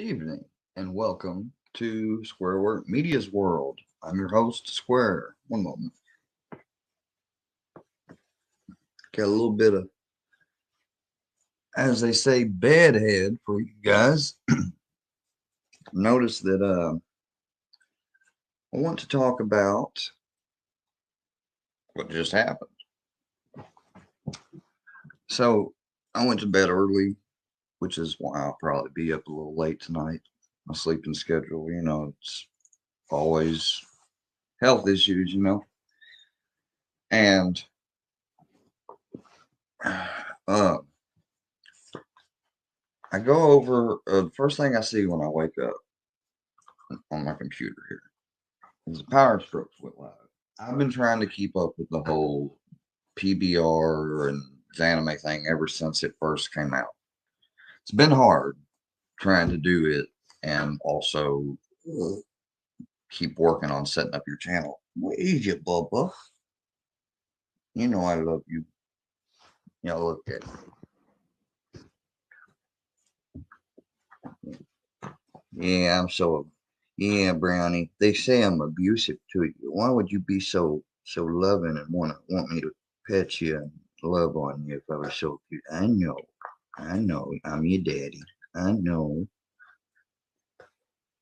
evening and welcome to Square Work Media's World. I'm your host, Square. One moment. Got a little bit of, as they say, bedhead for you guys. Notice that I want to talk about what just happened. So I went to bed early, which is why I'll probably be up a little late tonight. My sleeping schedule, it's always health issues, and uh, I go over the first thing I see when I wake up on my computer here is the Power Strokes went live. I've been trying to keep up with the whole PBR and anime thing ever since it first came out. It's been hard trying to do it and also keep working on setting up your channel. Where is you, Bubba? You know I love you. Look at it. Yeah, yeah, Brownie. They say I'm abusive to you. Why would you be so loving and want me to pet you and love on you if I was so cute? I know, I'm your daddy. I know.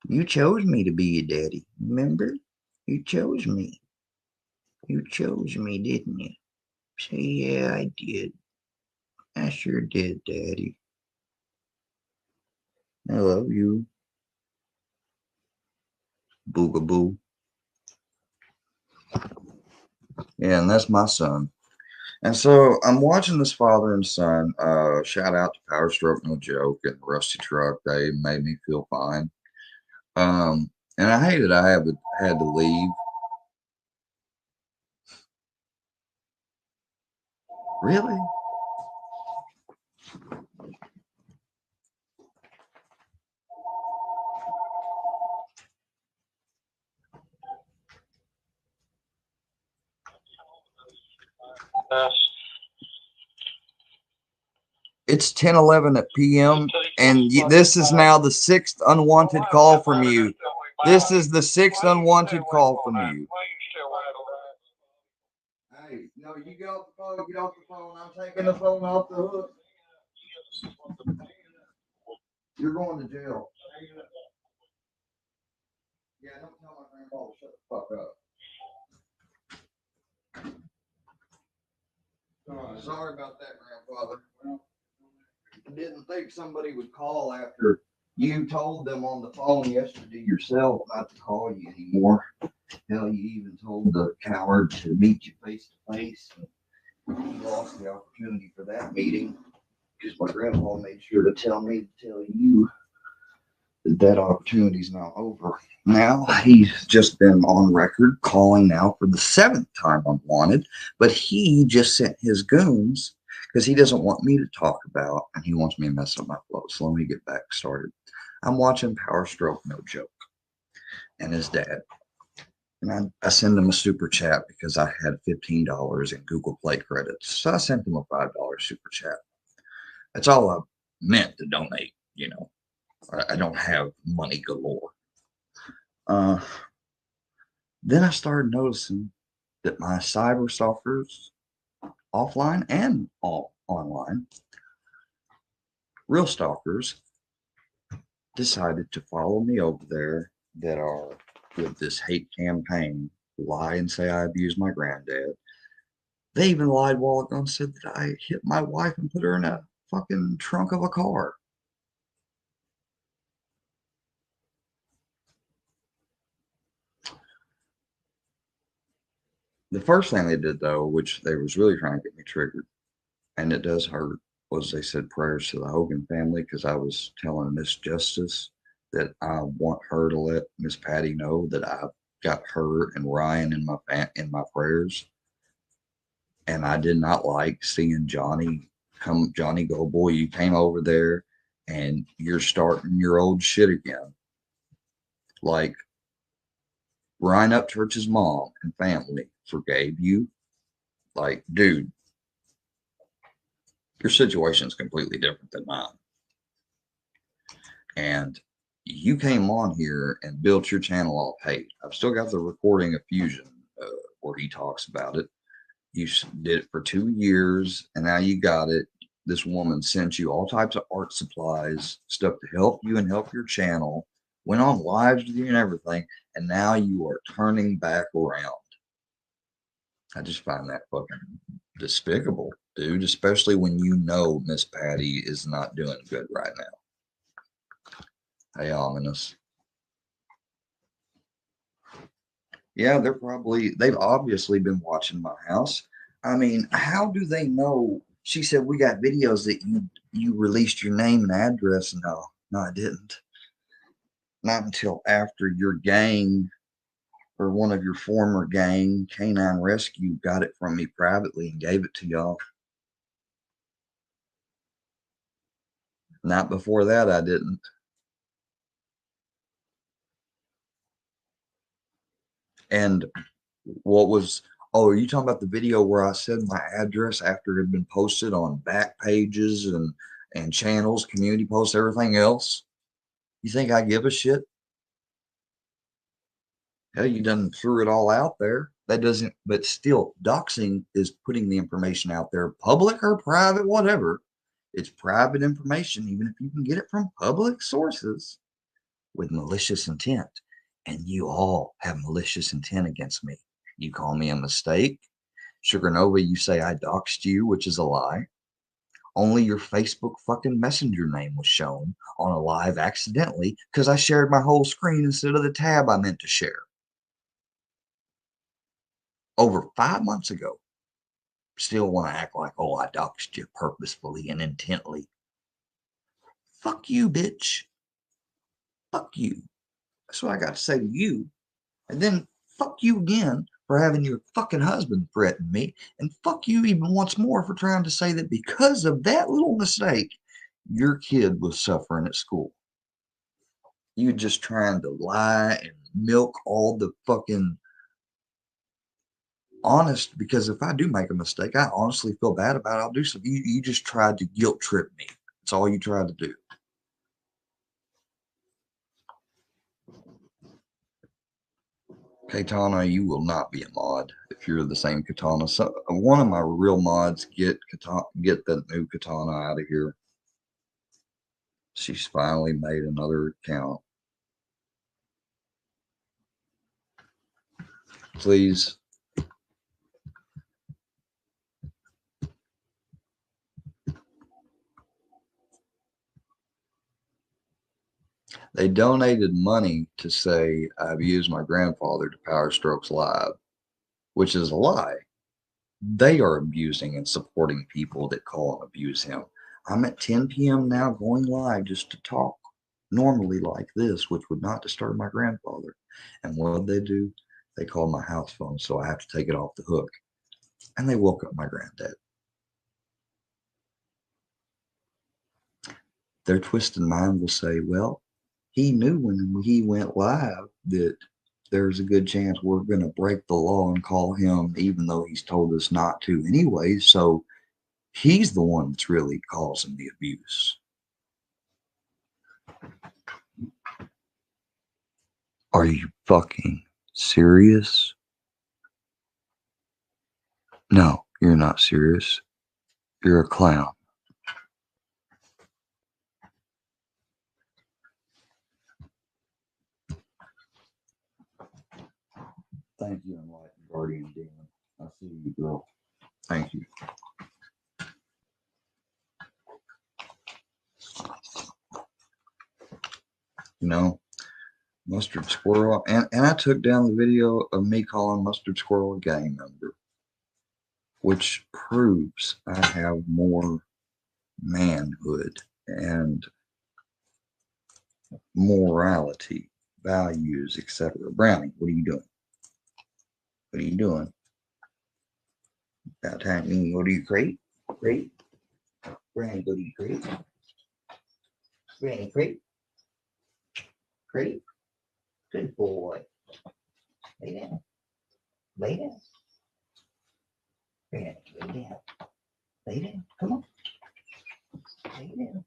You chose me to be your daddy, remember? You chose me. You chose me, didn't you? Say, yeah, I did. I sure did, Daddy. I love you. Boogaboo. Yeah, and that's my son. And so I'm watching this father and son. Shout out to Power Stroke No Joke and Rusty Truck. They made me feel fine. And I hated had to leave. Really? It's 10:11 p.m. and this is now the sixth unwanted call from you. This is the sixth unwanted call from you. Hey, no, you get off the phone. Get off the phone. I'm taking the phone off the hook. You're going to jail. Yeah, don't tell my grandpa to shut the fuck up. Sorry about that, grandfather. I didn't think somebody would call after you told them on the phone yesterday yourself not to call you anymore. Hell, you even told the coward to meet you face to face. You lost the opportunity for that meeting because my grandpa made sure to tell me to tell you that opportunity's now over. Now he's just been on record calling now for the seventh time unwanted, but he just sent his goons because he doesn't want me to talk about and he wants me to mess up my flow. So let me get back started. I'm watching Power Stroke No Joke and his dad. And I send him a super chat because I had $15 in Google Play credits. So I sent him a $5 super chat. That's all I meant to donate. I don't have money galore. Then I started noticing that my cyber stalkers, offline and online, real stalkers, decided to follow me over there that are with this hate campaign, lie and say I abused my granddad. They even lied while ago and said that I hit my wife and put her in a fucking trunk of a car. The first thing they did, though, which they was really trying to get me triggered, and it does hurt, was they said prayers to the Hogan family because I was telling Miss Justice that I want her to let Miss Patty know that I've got her and Ryan in my prayers, and I did not like seeing Johnny go, boy, you came over there and you're starting your old shit again. Like Ryan Upchurch's mom and family forgave you. Like, dude, your situation is completely different than mine. And you came on here and built your channel all paid. I've still got the recording of Fusion where he talks about it. You did it for 2 years and now you got it. This woman sent you all types of art supplies, stuff to help you and help your channel, went on lives with you and everything, and now you are turning back around. I just find that fucking despicable, dude, especially when you know Miss Patty is not doing good right now. Hey, ominous. Yeah, they've obviously been watching my house. I mean, how do they know? She said, we got videos that you released your name and address. No, I didn't. Not until after your gang or one of your former gang, Canine Rescue, got it from me privately and gave it to y'all. Not before that, I didn't. And what was, oh, are you talking about the video where I said my address after it had been posted on back pages and channels, community posts, everything else? You think I give a shit? Hell, you done threw it all out there. That doesn't, but still, doxing is putting the information out there, public or private, whatever. It's private information, even if you can get it from public sources with malicious intent. And you all have malicious intent against me. You call me a mistake. Sugar Nova, you say I doxed you, which is a lie. Only your Facebook fucking messenger name was shown on a live accidentally because I shared my whole screen instead of the tab I meant to share. Over 5 months ago. Still want to act like, oh, I doxed you purposefully and intently. Fuck you, bitch. Fuck you. That's what I got to say to you. And then fuck you again for having your fucking husband threaten me. And fuck you even once more for trying to say that because of that little mistake, your kid was suffering at school. You just trying to lie and milk all the fucking honest, because if I do make a mistake, I honestly feel bad about it. I'll do something. You just tried to guilt trip me. That's all you tried to do. Katana, you will not be a mod if you're the same Katana. So, one of my real mods, get the new Katana out of here. She's finally made another account. Please. They donated money to say I've used my grandfather to Power Strokes Live, which is a lie. They are abusing and supporting people that call and abuse him. I'm at 10 p.m. now going live just to talk normally like this, which would not disturb my grandfather. And what they do, they call my house phone, so I have to take it off the hook. And they woke up my granddad. Their twisted mind will say, well, he knew when he went live that there's a good chance we're going to break the law and call him, even though he's told us not to anyway. So he's the one that's really causing the abuse. Are you fucking serious? No, you're not serious. You're a clown. Thank you, Enlightened Guardian Demon. I see you, girl. Thank you. You know, Mustard Squirrel, and I took down the video of me calling Mustard Squirrel a gang member, which proves I have more manhood and morality, values, etc. Brownie, what are you doing? What are you doing? About time you go to your crate? Crate? Brownie, go to your crate? Brownie, crate? Crate? Good boy. Lay down. Lay down. Brownie, lay down. Lay down. Come on. Lay down.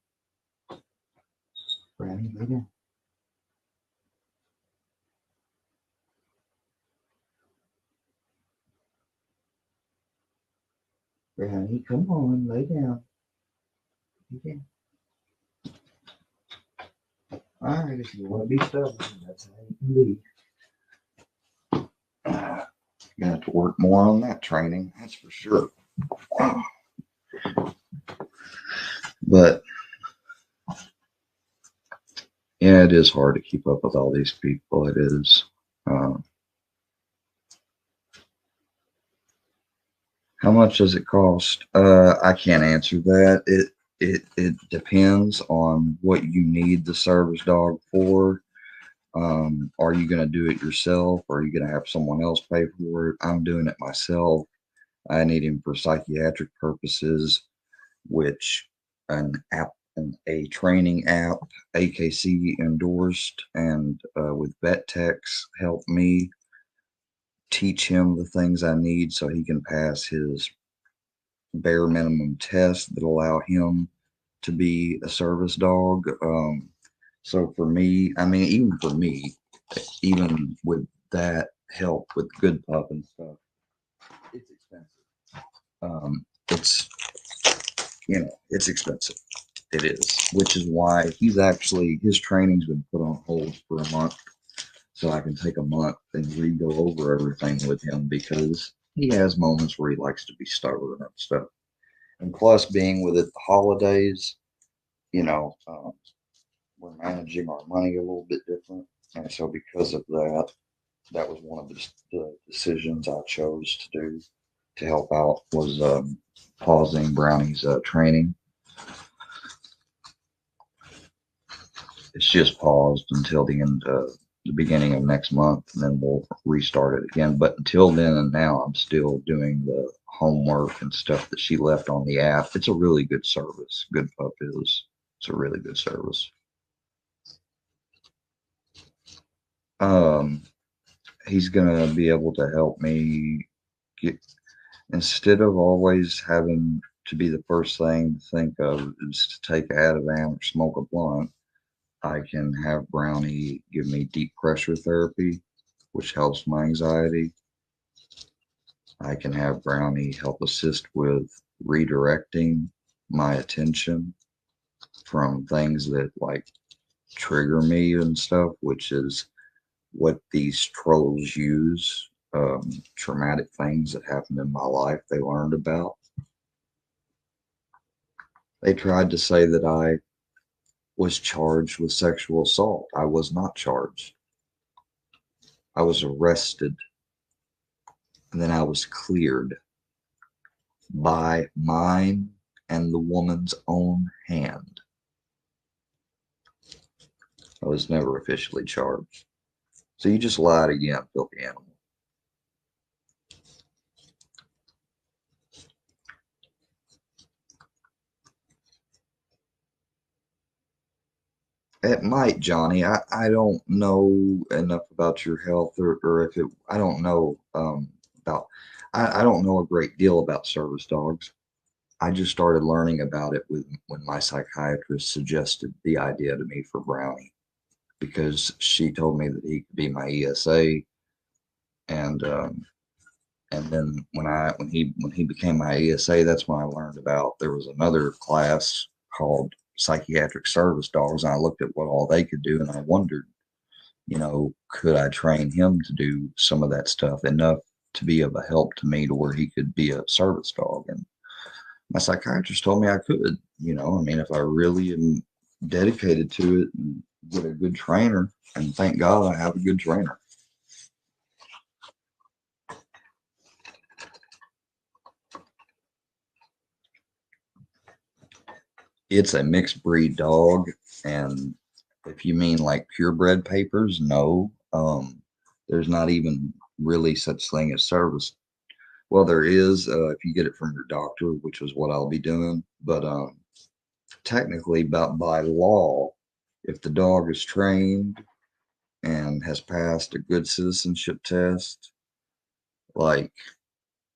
Brownie, lay down. Brownie, come on, lay down. Lay down. All right, if you want to be stubborn, that's how you can be. Gonna have to work more on that training, that's for sure. But yeah, it is hard to keep up with all these people. It is. How much does it cost? I can't answer that. It depends on what you need the service dog for. Are you going to do it yourself, or are you going to have someone else pay for it? I'm doing it myself. I need him for psychiatric purposes, which an app, a training app, AKC endorsed, and with vet techs help me teach him the things I need so he can pass his bare minimum tests that allow him to be a service dog. So for me, I mean, even for me, even with that help with Good Pup and stuff, it's expensive. It's, it's expensive. It is, which is why his training's been put on hold for a month. So I can take a month and re-go over everything with him because he has moments where he likes to be stubborn and stuff. And plus, being with it the holidays, you know, we're managing our money a little bit different. And so because of that, that was one of the decisions I chose to do to help out was pausing Brownie's training. It's just paused until the beginning of next month, and then we'll restart it again. But until then and now, I'm still doing the homework and stuff that she left on the app. It's a really good service. Good Pup is. It's a really good service. He's gonna be able to help me get, instead of always having to be the first thing to think of is to take Ativan or smoke a blunt. I can have Brownie give me deep pressure therapy, which helps my anxiety. I can have Brownie help assist with redirecting my attention from things that like trigger me and stuff, which is what these trolls use, traumatic things that happened in my life they learned about. They tried to say that I was charged with sexual assault. I was not charged. I was arrested, and then I was cleared by mine and the woman's own hand. I was never officially charged. So you just lied again, filthy animal. It might, Johnny. I don't know enough about your health, or if it, I don't know about, I don't know a great deal about service dogs. I just started learning about it when my psychiatrist suggested the idea to me for Brownie because she told me that he could be my ESA, and then when he became my ESA, that's when I learned about there was another class called psychiatric service dogs, and I looked at what all they could do, and I wondered, could I train him to do some of that stuff enough to be of a help to me to where he could be a service dog? And my psychiatrist told me I could. I mean, if I really am dedicated to it and get a good trainer, and thank God I have a good trainer. It's a mixed breed dog, and if you mean like purebred papers, no. There's not even really such thing as service. Well, there is if you get it from your doctor, which is what I'll be doing. But technically, by law, if the dog is trained and has passed a good citizenship test, like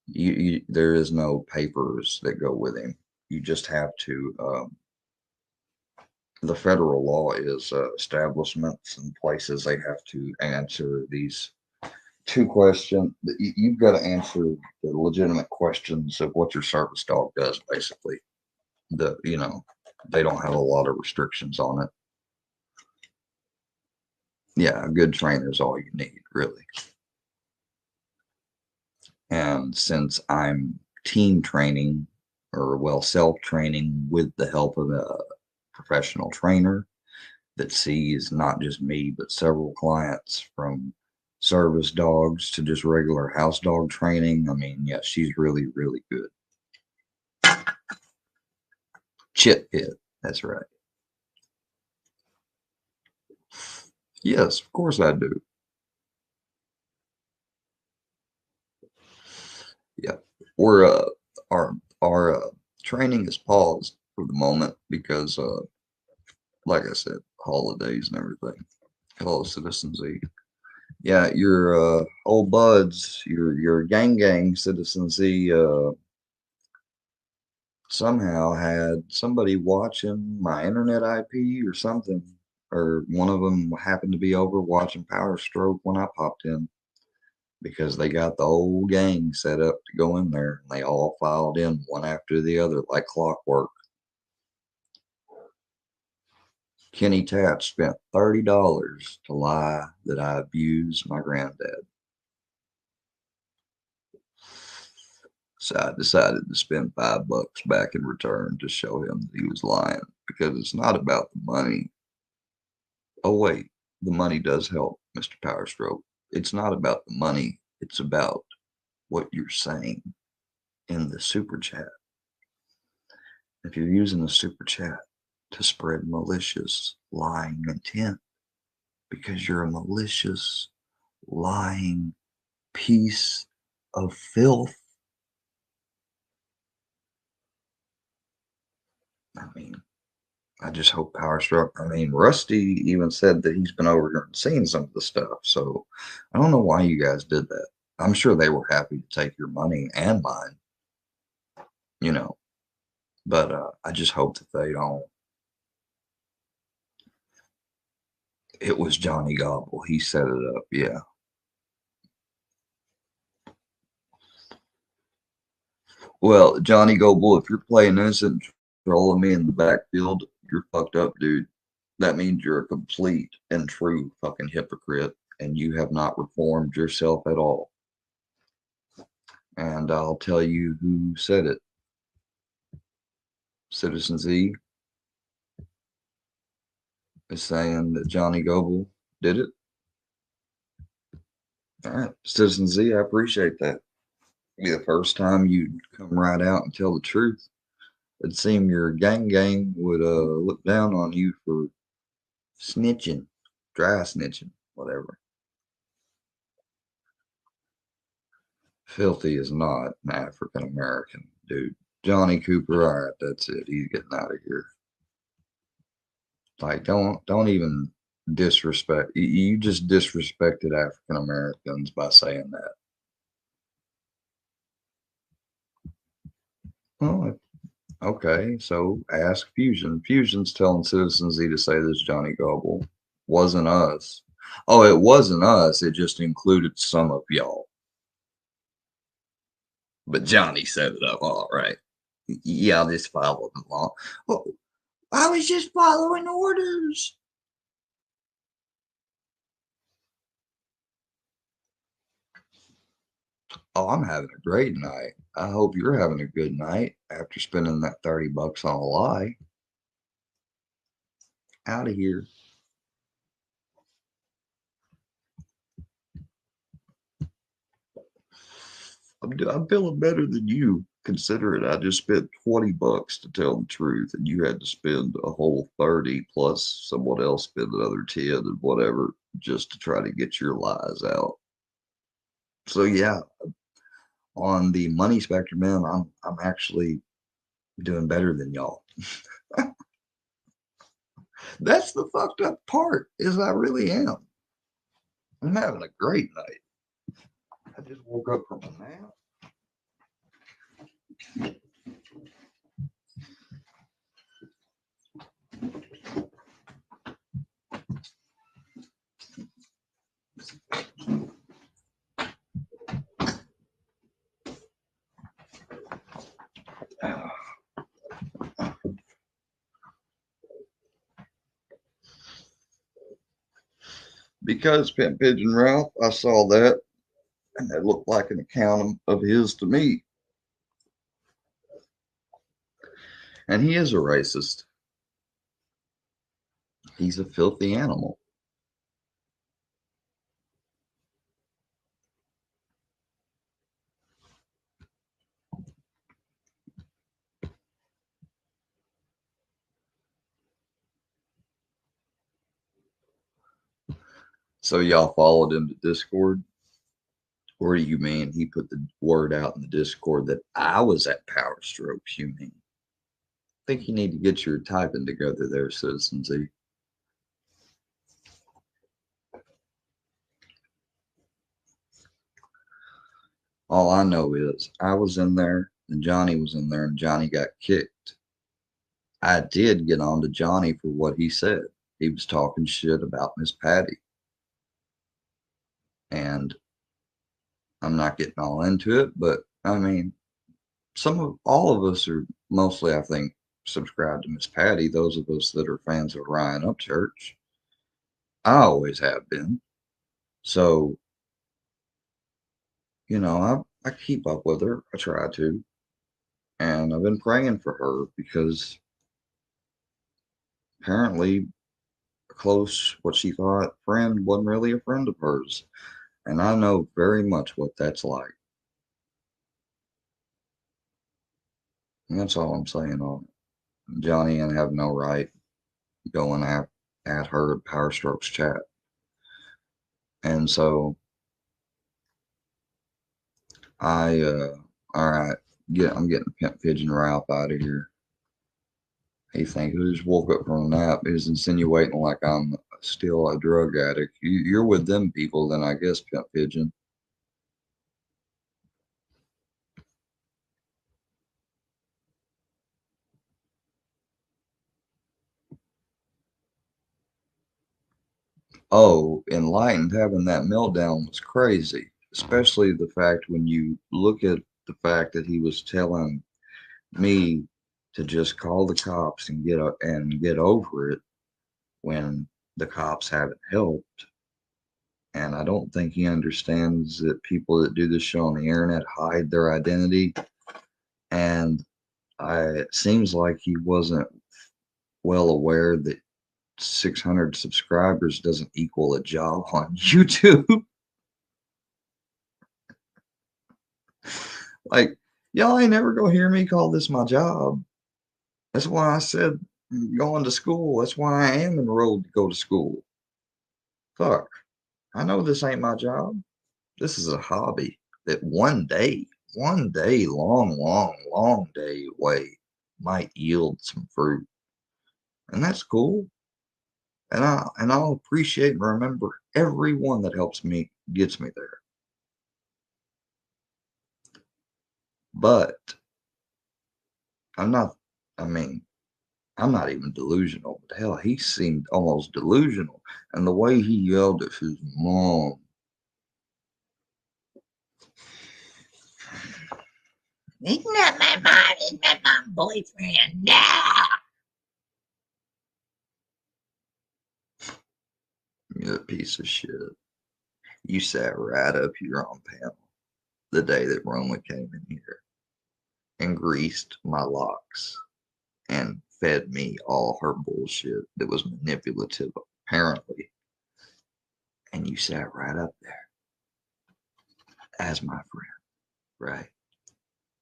there is no papers that go with him. You just have to. The federal law is establishments and places, they have to answer these two questions. You've got to answer the legitimate questions of what your service dog does, basically. They don't have a lot of restrictions on it. Yeah, a good trainer is all you need, really. And since I'm team training or self-training with the help of a professional trainer that sees not just me, but several clients from service dogs to just regular house dog training. I mean, yeah, she's really, really good. Chit Pit, that's right. Yes, of course I do. Yeah, we're our training is paused for the moment because, like I said, holidays and everything. Hello, Citizen Z. Yeah, your old buds, your gang Citizen Z, somehow had somebody watching my internet IP or something, or one of them happened to be over watching Power Stroke when I popped in because they got the whole gang set up to go in there and they all filed in one after the other like clockwork. Kenny Tat spent $30 to lie that I abused my granddad. So I decided to spend $5 back in return to show him that he was lying because it's not about the money. Oh, wait, the money does help, Mr. Powerstroke. It's not about the money, it's about what you're saying in the super chat. If you're using the super chat to spread malicious, lying intent because you're a malicious, lying piece of filth. I mean, I just hope Power Stroke. I mean, Rusty even said that he's been over here and seen some of the stuff. So I don't know why you guys did that. I'm sure they were happy to take your money and mine, you know, but I just hope that they don't. It was Johnny Gobble. He set it up. Yeah. Well, Johnny Gobble, if you're playing innocent, trolling me in the backfield, you're fucked up, dude. That means you're a complete and true fucking hypocrite and you have not reformed yourself at all. And I'll tell you who said it. Citizen Z is saying that Johnny Goble did it. All right, Citizen Z, I appreciate that. Be the first time you'd come right out and tell the truth. It'd seem your gang would look down on you for snitching, dry snitching, whatever. Filthy is not an African American, dude. Johnny Cooper, all right, that's it. He's getting out of here. Like, don't even disrespect. You just disrespected African Americans by saying that. Oh, okay. So ask Fusion. Fusion's telling Citizen Z to say this Johnny Goble wasn't us. Oh, it wasn't us. It just included some of y'all. But Johnny set it up. All right. Yeah, I'll just follow along. Oh, I was just following orders. Oh, I'm having a great night. I hope you're having a good night after spending that $30 on a lie. Out of here. I'm feeling better than you. Consider it. I just spent $20 to tell the truth, and you had to spend a whole 30 plus someone else spend another 10 and whatever just to try to get your lies out. So yeah, on the money spectrum, man, I'm actually doing better than y'all. That's the fucked up part, is I really am. I'm having a great night. I just woke up from a nap. because Pimp Pigeon Ralph, I saw that and it looked like an account of his to me. And he is a racist. He's a filthy animal. So y'all followed him to Discord? Or do you mean he put the word out in the Discord that I was at Power Strokes, you mean? I think you need to get your typing together there, Citizen Z. All I know is I was in there and Johnny was in there and Johnny got kicked. I did get on to Johnny for what he said. He was talking shit about Miss Patty. And I'm not getting all into it, but I mean, all of us are mostly, I think, subscribed to Miss Patty. Those of us that are fans of Ryan Upchurch, I always have been. So, I keep up with her. I try to, and I've been praying for her because apparently a close, what she thought friend wasn't really a friend of hers, and I know very much what that's like. And that's all I'm saying on it. Johnny and have no right going at her at Power Strokes chat. And so all right, I'm getting Pimp Pigeon Ralph out of here. He think who just woke up from a nap is insinuating like I'm still a drug addict. You're with them people, then I guess, Pimp Pigeon. Oh, Enlightened having that meltdown was crazy, especially the fact when you look at the fact that he was telling me to just call the cops and get over it when the cops haven't helped. And I don't think he understands that people that do this show on the internet hide their identity. And it seems like he wasn't well aware that 600 subscribers doesn't equal a job on YouTube. Like, y'all ain't never gonna hear me call this my job. That's why I said going to school. That's why I am enrolled to go to school. Fuck. I know this ain't my job. This is a hobby that one day, long, long, long day away might yield some fruit. And that's cool. And I'll appreciate and remember everyone that helps me, gets me there. But I'm not, I mean, I'm not even delusional, but hell, he seemed almost delusional. And the way he yelled at his mom. It's not my mom, it's my mom's boyfriend. No! You're a piece of shit. You sat right up here on panel the day that Roma came in here and greased my locks and fed me all her bullshit that was manipulative, apparently. And you sat right up there as my friend, right?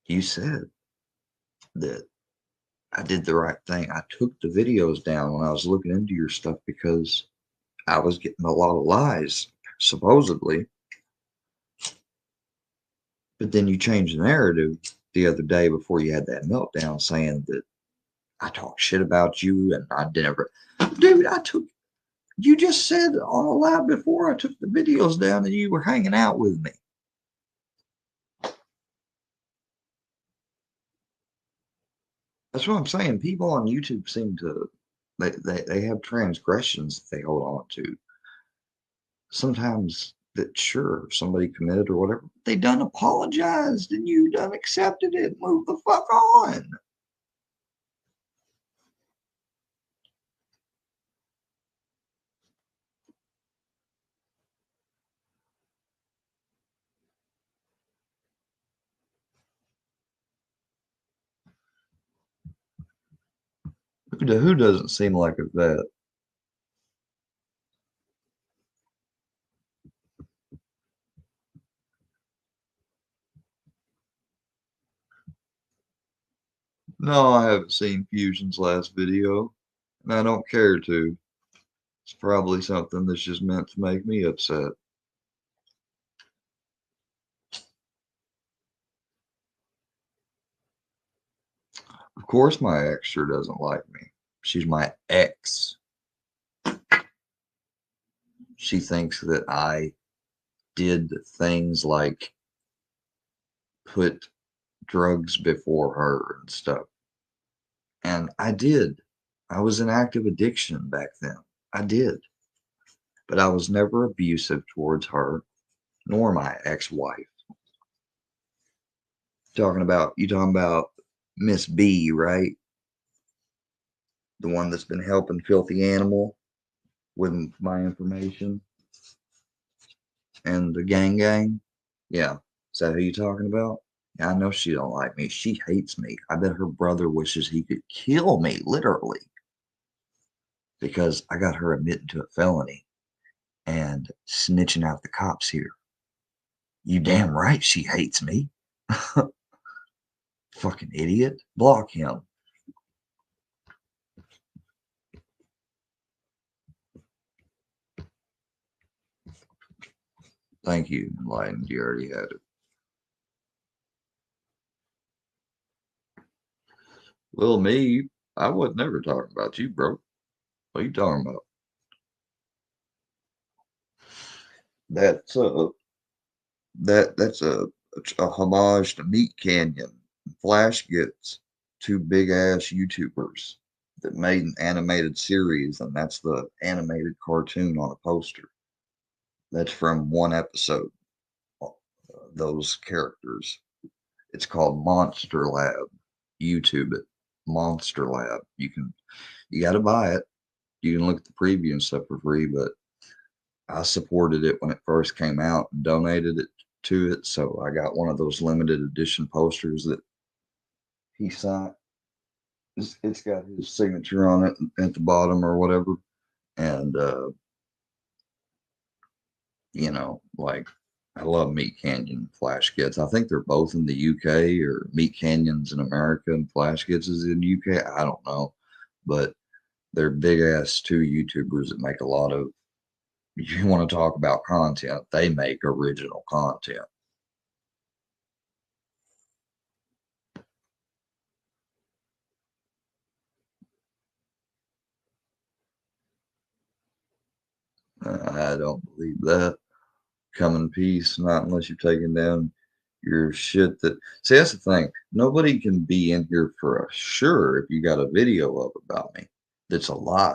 You said that I did the right thing. I took the videos down when I was looking into your stuff because I was getting a lot of lies, supposedly. But then you changed the narrative the other day before you had that meltdown saying that I talk shit about you and I never. Dude, you just said on a live before I took the videos down that you were hanging out with me. That's what I'm saying. People on YouTube seem to, they have transgressions that they hold on to. Sometimes that sure somebody committed or whatever, they done apologized and you done accepted it. Move the fuck on. Who doesn't seem like a vet? No, I haven't seen Fusion's last video, and I don't care to. It's probably something that's just meant to make me upset. Of course, my ex sure doesn't like me. She's my ex. She thinks that I did things like put drugs before her and stuff. And I did. I was in active addiction back then. I did. But I was never abusive towards her, nor my ex-wife. You talking about Miss B, right? The one that's been helping Filthy Animal with my information and the gang. Yeah. Is that who you talking about? Yeah, I know she don't like me. She hates me. I bet her brother wishes he could kill me, literally, because I got her admitting to a felony and snitching out the cops here. You damn right she hates me. Fucking idiot. Block him. Thank you, Enlightened. You already had it. Well, me, I was never talking about you, bro. What are you talking about? That's that's a homage to Meat Canyon. Flash gets two big ass YouTubers that made an animated series, and that's the animated cartoon on a poster. That's from one episode. Those characters. It's called Monster Lab. YouTube it. Monster Lab. You got to buy it. You can look at the preview and stuff for free, but I supported it when it first came out and donated it to it. So I got one of those limited edition posters that he signed. It's got his signature on it at the bottom or whatever. And, like I love Meat Canyon Flash Kids. I think they're both in the UK, or Meat Canyon's in America and Flash Kids is in UK. I don't know. But they're big ass two YouTubers that make a lot of, you want to talk about content, they make original content. I don't believe that. Come in peace, not unless you're taking down your shit. That see, that's the thing. Nobody can be in here for a sure if you got a video up about me that's a lie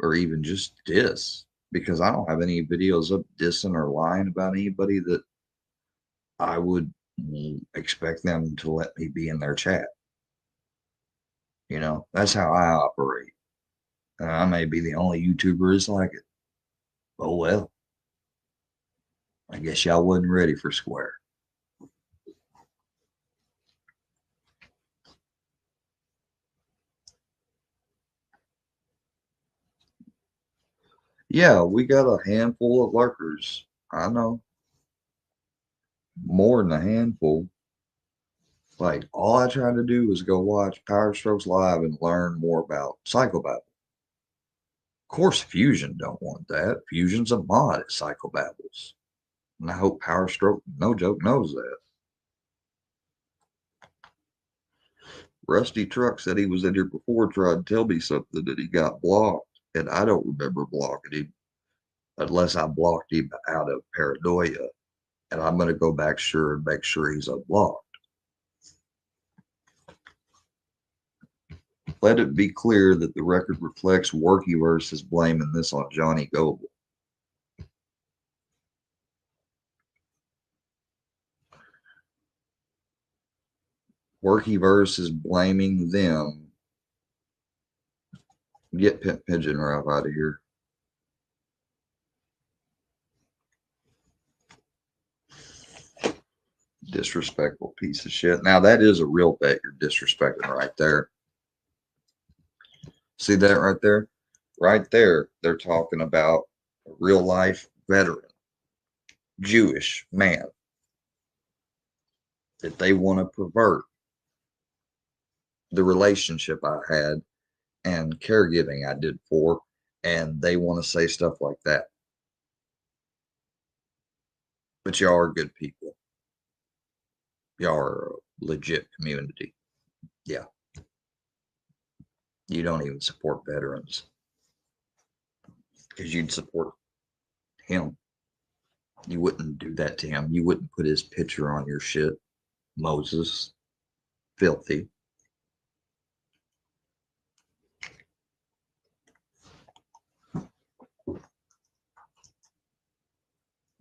or even just diss, because I don't have any videos up dissing or lying about anybody that I would expect them to let me be in their chat. That's how I operate. I may be the only YouTuber is like it. Oh well, I guess y'all wasn't ready for Square. Yeah, we got a handful of lurkers. I know, more than a handful. Like all I tried to do was go watch Power Strokes live and learn more about Psychobabble. Of course, Fusion don't want that. Fusion's a mod at Psychobabbles, and I hope Power Stroke, no joke, knows that. Rusty Truck said he was in here before, tried to tell me something that he got blocked, and I don't remember blocking him unless I blocked him out of paranoia. And I'm going to go back sure and make sure he's unblocked. Let it be clear that the record reflects Workyverse is blaming this on Johnny Goble. Workyverse is blaming them. Get Pigeon Ralph out of here. Disrespectful piece of shit. Now that is a real bet you're disrespecting right there. See that right there? Right there, they're talking about a real life veteran, Jewish man that they want to pervert the relationship I had and caregiving I did for, and they want to say stuff like that. But y'all are good people. Y'all are a legit community. Yeah. You don't even support veterans because you'd support him. You wouldn't do that to him. You wouldn't put his picture on your shit. Moses. Filthy.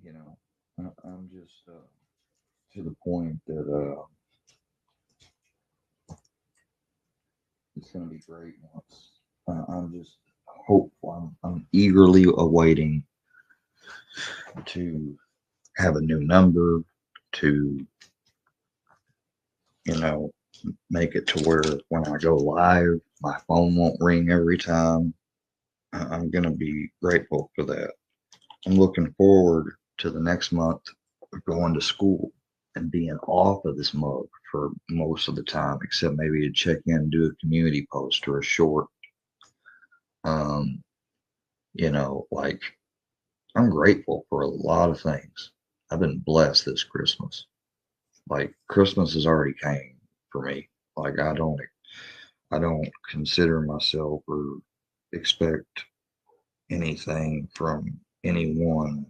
You know, I'm just to the point that it's going to be great once. I'm just hopeful. I'm eagerly awaiting to have a new number, to, you know, make it to where when I go live, my phone won't ring every time. I'm going to be grateful for that. I'm looking forward to the next month of going to school and being off of this mug for most of the time, except maybe to check in and do a community post or a short. Um, you know, like I'm grateful for a lot of things. I've been blessed this Christmas. Like Christmas has already came for me. Like I don't consider myself or expect anything from anyone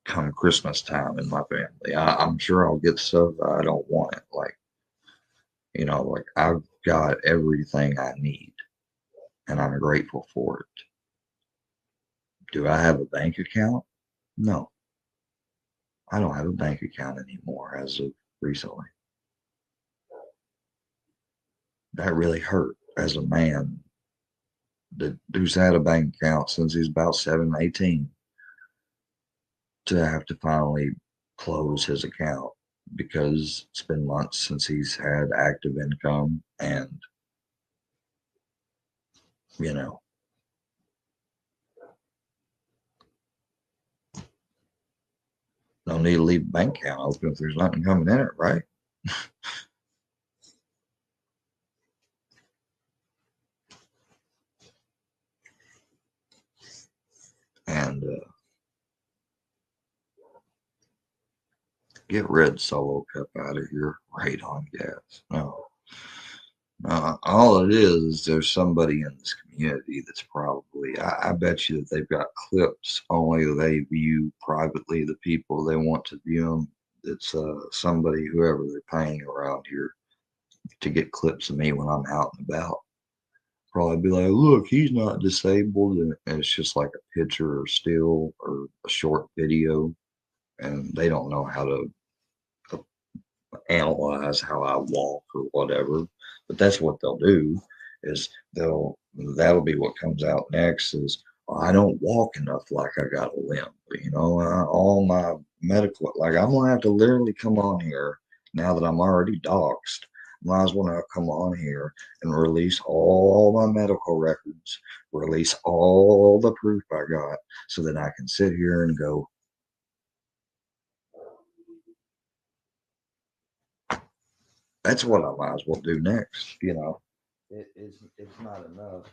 come Christmas time in my family. I'm sure I'll get stuff I don't want it. Like, you know, like I've got everything I need and I'm grateful for it. Do I have a bank account? No, I don't have a bank account anymore as of recently. That really hurt as a man who's had a bank account since he's about 18 to have to finally close his account because it's been months since he's had active income and, you know, no need to leave a bank account open if there's nothing coming in it, right? And get red Solo Cup out of here right on gas. No. All it is there's somebody in this community that's probably, I bet you that they've got clips only they view privately, the people they want to view them. It's somebody, whoever they're paying around here to get clips of me when I'm out and about. Probably be like, look, he's not disabled. And it's just like a picture or still or a short video. And they don't know how to analyze how I walk or whatever. But that's what they'll do is that'll be what comes out next is "Well, I don't walk enough like I got a limp. You know, all my medical, like I'm gonna have to literally come on here now that I'm already doxxed. Might as well now come on here and release all my medical records, release all the proof I got so that I can sit here and go, that's what I might as well do next, you know. It's not enough.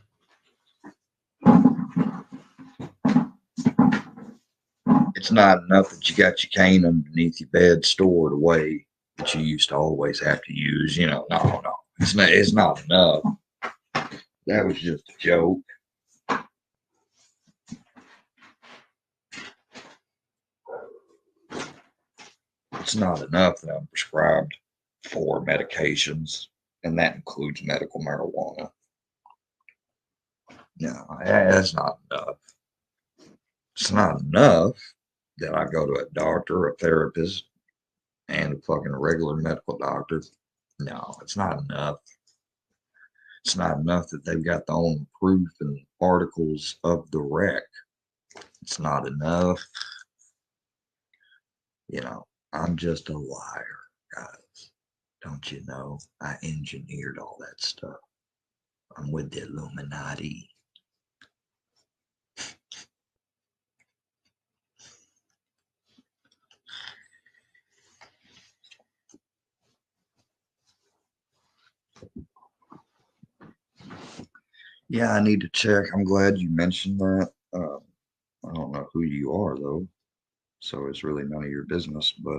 It's not enough that you got your cane underneath your bed stored away that you used to always have to use. You know, no. It's not enough. That was just a joke. It's not enough that I'm prescribed 4 medications, and that includes medical marijuana. No, that's not enough. It's not enough that I go to a doctor, a therapist, and a fucking regular medical doctor. No, it's not enough. It's not enough that they've got their own proof and articles of the wreck. It's not enough. You know, I'm just a liar, guys. Don't you know? I engineered all that stuff. I'm with the Illuminati. Yeah, I need to check. I'm glad you mentioned that. I don't know who you are though, so it's really none of your business. But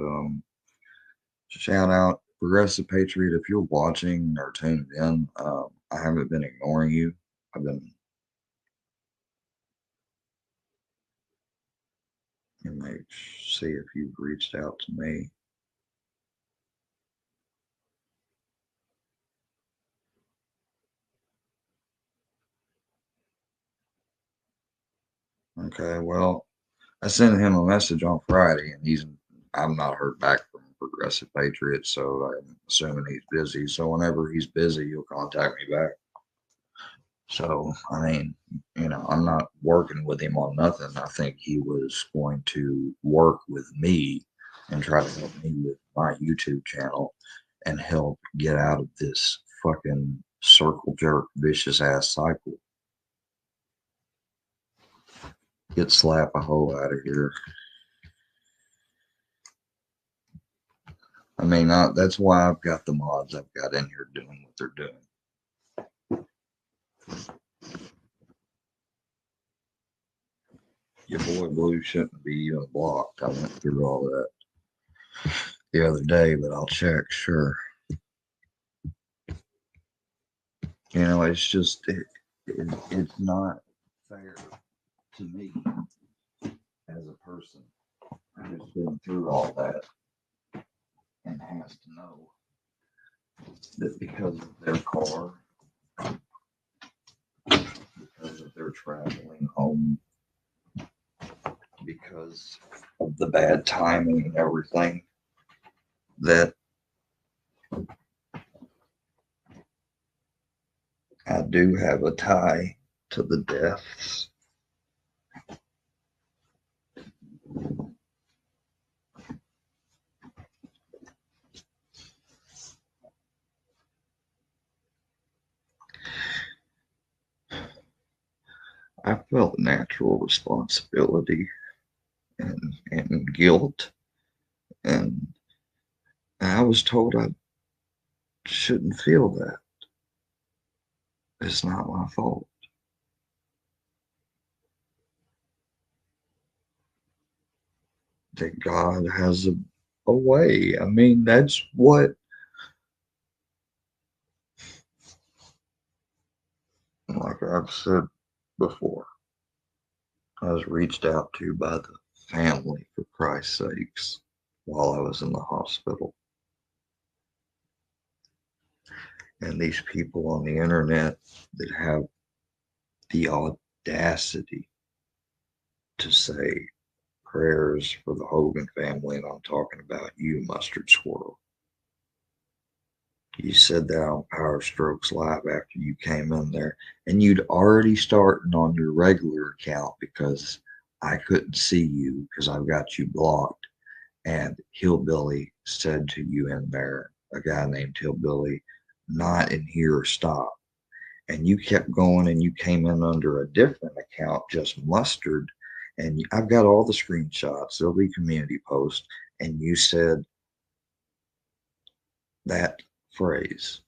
shout out Progressive Patriot if you're watching or tuned in. I haven't been ignoring you. I've been. Let me see if you've reached out to me. Okay, well, I sent him a message on Friday, and I've not heard back from Progressive Patriot, so I'm assuming he's busy. So whenever he's busy, he'll contact me back. So, I mean, I'm not working with him on nothing. I think he was going to work with me and try to help me with my YouTube channel and help get out of this fucking circle jerk vicious ass cycle. Get slap a hole out of here. I mean, that's why I've got the mods I've got in here doing what they're doing. Your boy Blue shouldn't be even blocked. I went through all that the other day, but I'll check, sure. It's just, it's not fair to me as a person who's been through all that and has to know that because of their car, because of their traveling home, because of the bad timing and everything, that I do have a tie to the deaths. I felt natural responsibility and guilt, and I was told I shouldn't feel that. It's not my fault. That God has a way. I mean, that's what, like I've said before, I was reached out to by the family, for Christ's sakes, while I was in the hospital. And these people on the internet that have the audacity to say prayers for the Hogan family, and I'm talking about you, Mustard Squirrel. You said that on Power Strokes Live after you came in there, and you'd already started on your regular account because I couldn't see you because I've got you blocked. And Hillbilly said to you in there, a guy named Hillbilly, not in here, stop. And you kept going and you came in under a different account, just Mustard. And I've got all the screenshots, they'll be community posts. And you said that phrase.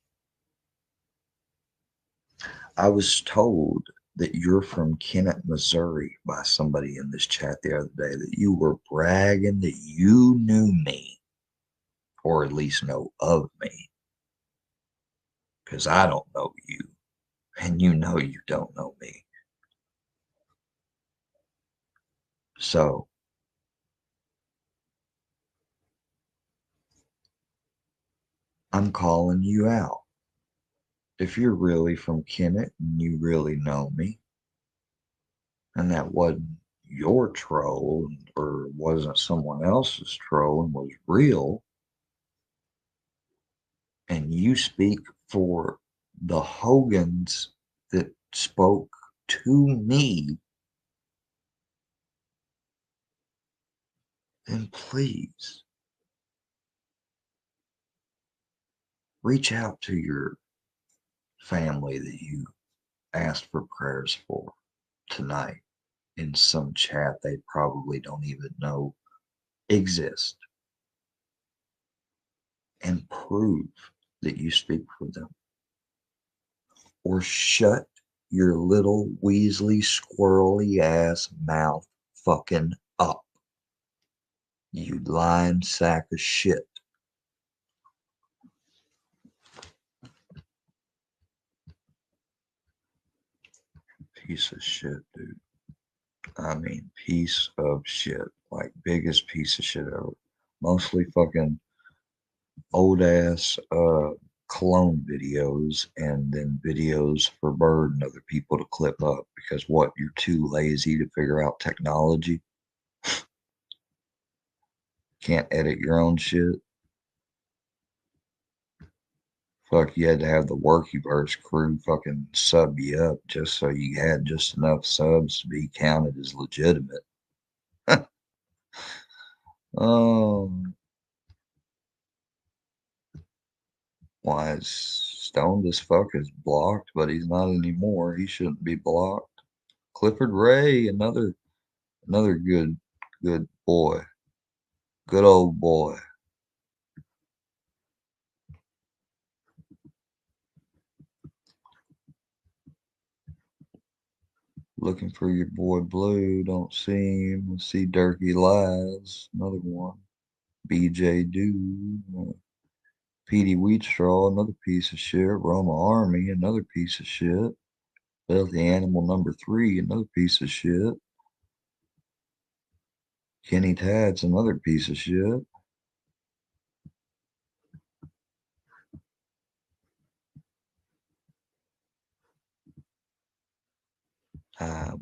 I was told that you're from Kennett, Missouri by somebody in this chat the other day, that you were bragging that you knew me, or at least know of me, because I don't know you, and you know you don't know me. So I'm calling you out. If you're really from Kennett and you really know me, and that wasn't your troll or wasn't someone else's troll and was real, and you speak for the Hogans that spoke to me, then please reach out to your family that you asked for prayers for tonight in some chat they probably don't even know exist, and prove that you speak for them, or shut your little Weasley squirrely ass mouth fucking up, you lying sack of shit. Piece of shit, dude. I mean, piece of shit. Like, biggest piece of shit ever. Mostly fucking old ass clone videos, and then videos for Bird and other people to clip up because what, you're too lazy to figure out technology? Can't edit your own shit? Fuck, you had to have the Workyverse crew fucking sub you up just so you had just enough subs to be counted as legitimate. Oh, why is Stoned as fuck is blocked, but he's not anymore. He shouldn't be blocked. Clifford Ray, another good boy. Good old boy. Looking for your boy Blue. Don't see him. See Durkee Lies. Another one. BJ Do. Petey Wheatstraw. Another piece of shit. Roma Army. Another piece of shit. Filthy Animal number 3. Another piece of shit. Kenny Tad's another piece of shit.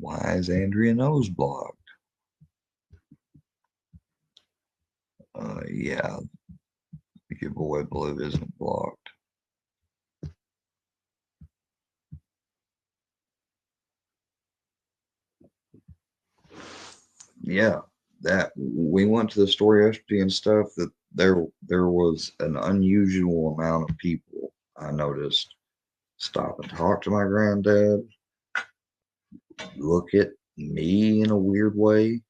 Why is Andrea Nose blocked? Yeah, your boy Blue isn't blocked. Yeah, that we went to the store yesterday and stuff that there was an unusual amount of people I noticed stop and talk to my granddad, look at me in a weird way.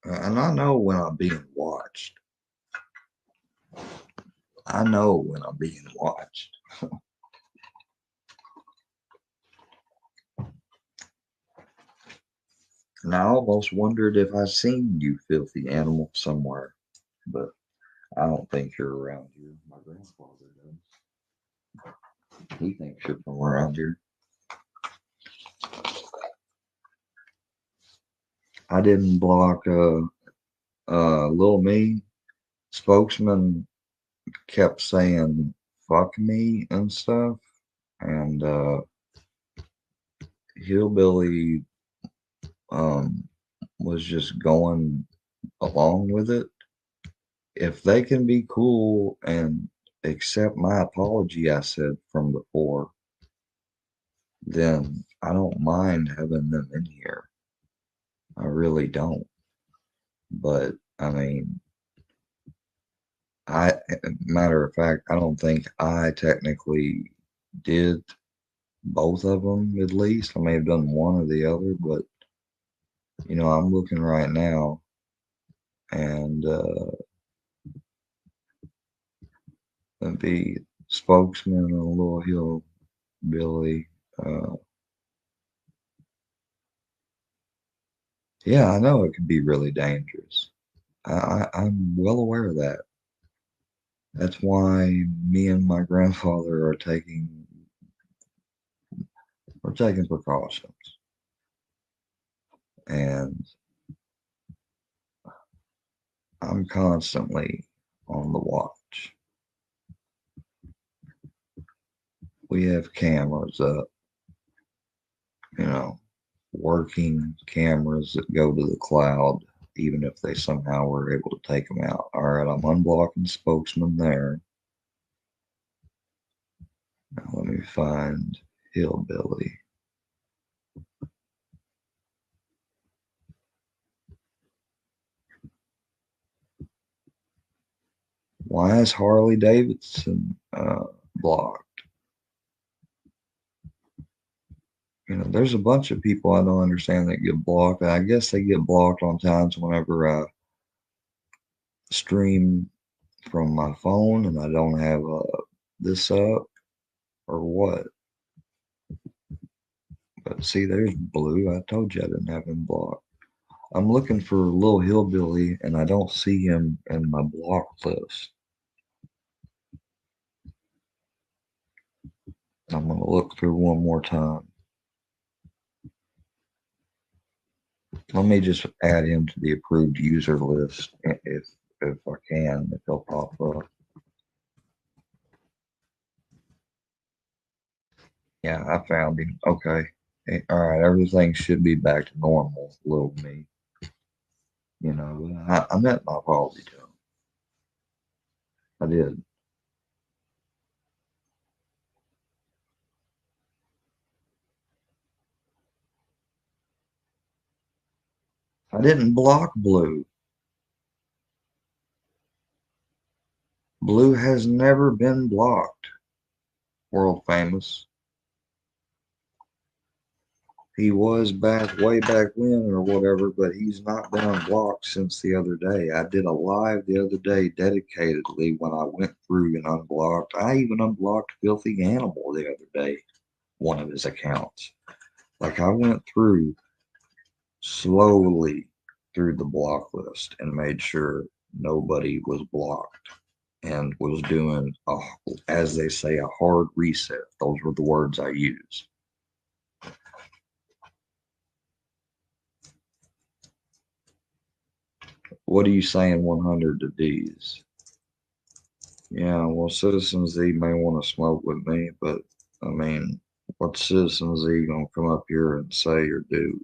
And I know when I'm being watched. I know when I'm being watched. And I almost wondered if I seen you, filthy animal, somewhere. But I don't think you're around here. My grandfather does. He thinks you're from around here. I didn't block Lil Me. Spokesman kept saying fuck me and stuff. And Hillbilly was just going along with it. If they can be cool and accept my apology I said from before, then I don't mind having them in here. I really don't. But I mean, matter of fact, I don't think I technically did both of them at least. I may have done one or the other, but I'm looking right now and the spokesman of Little Hill Billy. Yeah, I know it can be really dangerous. I'm well aware of that. That's why me and my grandfather we're taking precautions. And I'm constantly on the watch. We have cameras up, you know, working cameras that go to the cloud, even if they somehow were able to take them out. All right, I'm unblocking spokesman there. Now let me find Hillbilly. Why is Harley Davidson blocked? You know, there's a bunch of people I don't understand that get blocked. I guess they get blocked on times whenever I stream from my phone and I don't have this up or what. But see, there's Blue. I told you I didn't have him blocked. I'm looking for Little Hillbilly and I don't see him in my block list. I'm going to look through one more time. Let me just add him to the approved user list if I can, if he'll pop up. Yeah, I found him. Okay. All right, everything should be back to normal, little me. You know, I met my apology to him. I did. I didn't block Blue. Blue has never been blocked. World famous. He was back way back when or whatever, but he's not been unblocked since the other day. I did a live the other day dedicatedly when I went through and unblocked. I even unblocked Filthy Animal the other day, one of his accounts. Like I went through slowly through the block list and made sure nobody was blocked and was doing as they say, a hard reset. Those were the words I used. What are you saying 100 to D's? Yeah, well, Citizen Z may want to smoke with me, but I mean, what's Citizen Z gonna come up here and say or do?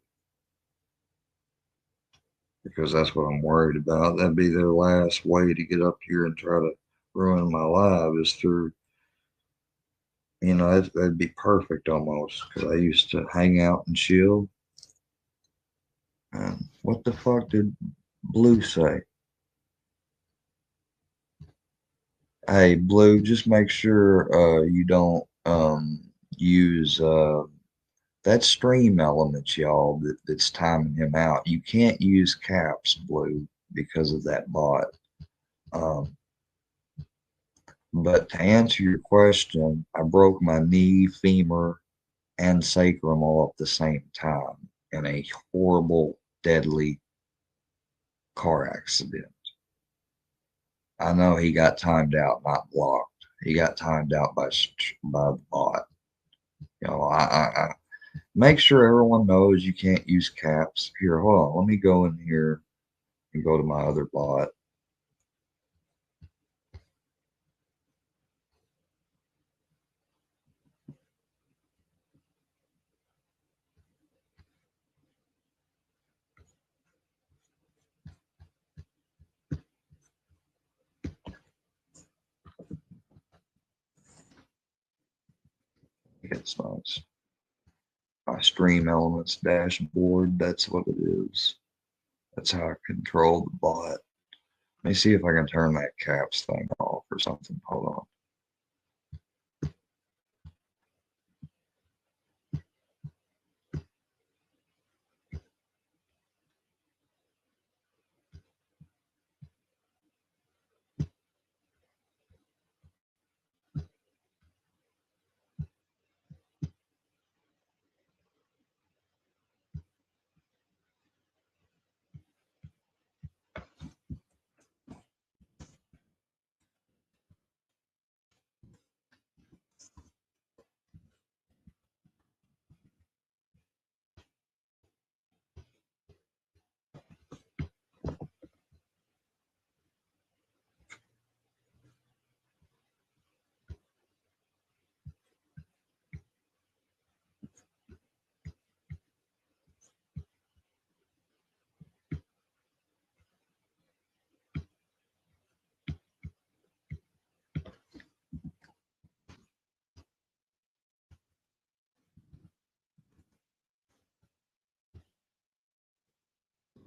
Because that's what I'm worried about. That'd be their last way to get up here and try to ruin my life is through, you know, that'd be perfect almost because I used to hang out and chill. And what the fuck did Blue say? Hey, Blue, just make sure you don't use that stream elements, y'all, that's timing him out. You can't use caps, Blue, because of that bot. Um, but to answer your question, I broke my knee, femur, and sacrum all at the same time in a horrible, deadly car accident. I know he got timed out, not blocked. He got timed out by the bot. You know, I make sure everyone knows you can't use caps. Here, hold on. Let me go in here and go to my other bot. It's nice. My stream elements dashboard. That's what it is. That's how I control the bot. Let me see if I can turn that caps thing off or something. Hold on.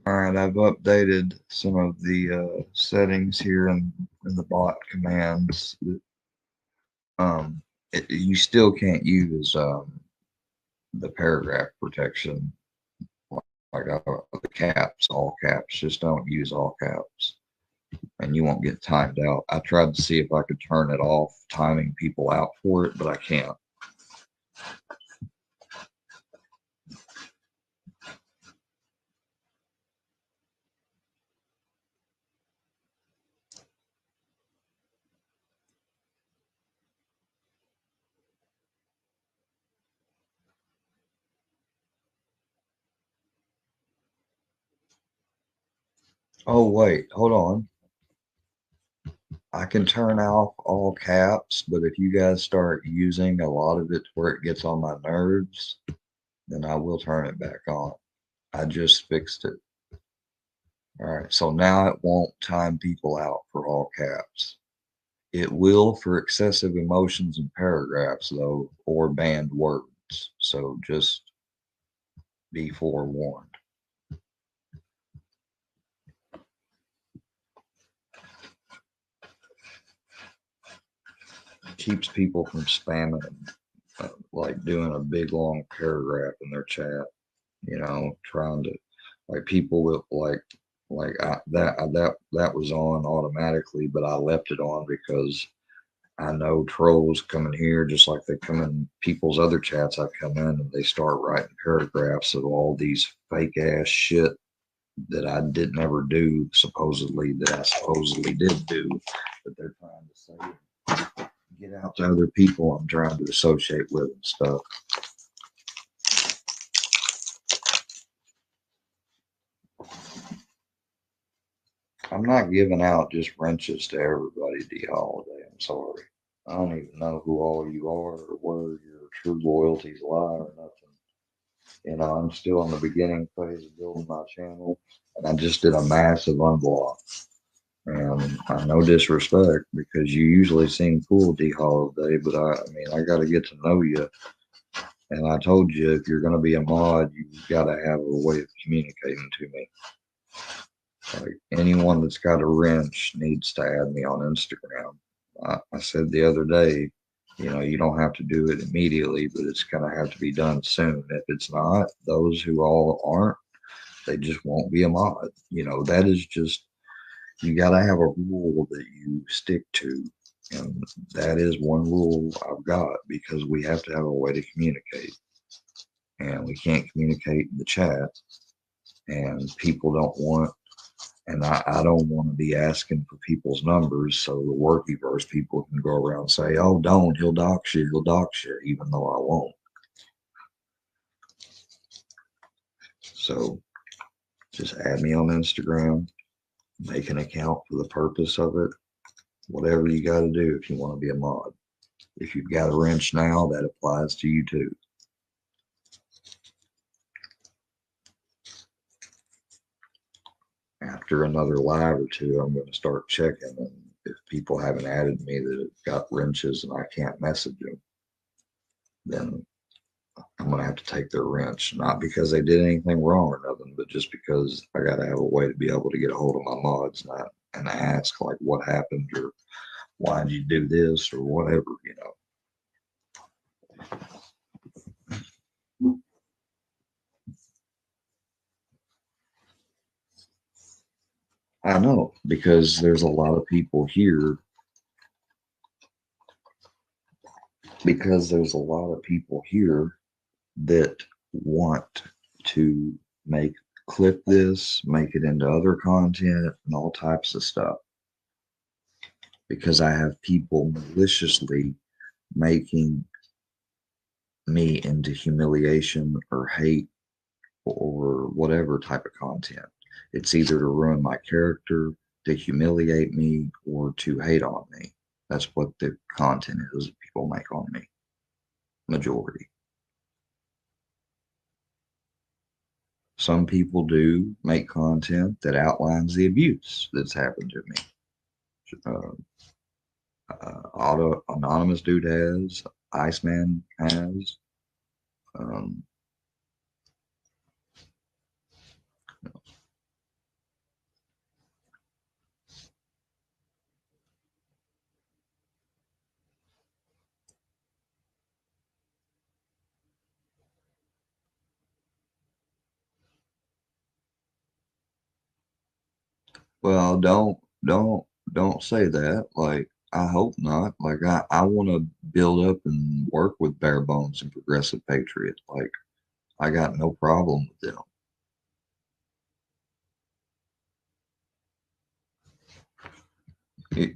All right, I've updated some of the settings here in the bot commands. You still can't use the paragraph protection, like the caps, all caps. Just don't use all caps, and you won't get timed out. I tried to see if I could turn it off, timing people out for it, but I can't. Oh, wait, hold on. I can turn off all caps, but if you guys start using a lot of it where it gets on my nerves, then I will turn it back on. I just fixed it. All right, so now it won't time people out for all caps. It will for excessive emotions and paragraphs, though, or banned words. So just be forewarned. Keeps people from spamming, like doing a big long paragraph in their chat. Trying to, like, people with that was on automatically, but I left it on because I know trolls come in here just like they come in people's other chats. I come in and they start writing paragraphs of all these fake ass shit that I didn't ever do, supposedly, that I supposedly did do, but they're trying to say, get out to other people I'm trying to associate with and stuff. I'm not giving out just wrenches to everybody, D Holiday. I'm sorry. I don't even know who all you are or where your true loyalties lie or nothing. I'm still in the beginning phase of building my channel, and I just did a massive unblock. And no disrespect, because you usually seem cool, D Holiday, but I mean, I got to get to know you. And I told you, if you're going to be a mod, you've got to have a way of communicating to me. Like, anyone that's got a wrench needs to add me on Instagram. I said the other day, you don't have to do it immediately, but it's going to have to be done soon. If it's not, those who all aren't, they just won't be a mod. That is just, you got to have a rule that you stick to. And that is one rule I've got, because we have to have a way to communicate. And we can't communicate in the chat. And people don't want, and I don't want to be asking for people's numbers so the workyverse people can go around and say, oh, don't, he'll dox you, even though I won't. So just add me on Instagram, make an account for the purpose of it, whatever you got to do if you want to be a mod. If you've got a wrench now, that applies to you too. After another live or two, I'm going to start checking, and if people haven't added me that have got wrenches and I can't message them, then I'm going to have to take their wrench, not because they did anything wrong or nothing, but just because I got to have a way to be able to get a hold of my mods, not and ask like what happened or why did you do this or whatever. I know, because there's a lot of people here. Because there's a lot of people here that want to clip this, make it into other content and all types of stuff. Because I have people maliciously making me into humiliation or hate or whatever type of content. It's either to ruin my character, to humiliate me, or to hate on me. That's what the content is that people make on me. Majority. Some people do make content that outlines the abuse that's happened to me. Anonymous dude has, Iceman has. Um, Well, don't say that. Like, I hope not. Like, I want to build up and work with Bare Bones and Progressive Patriot. Like, I got no problem with them.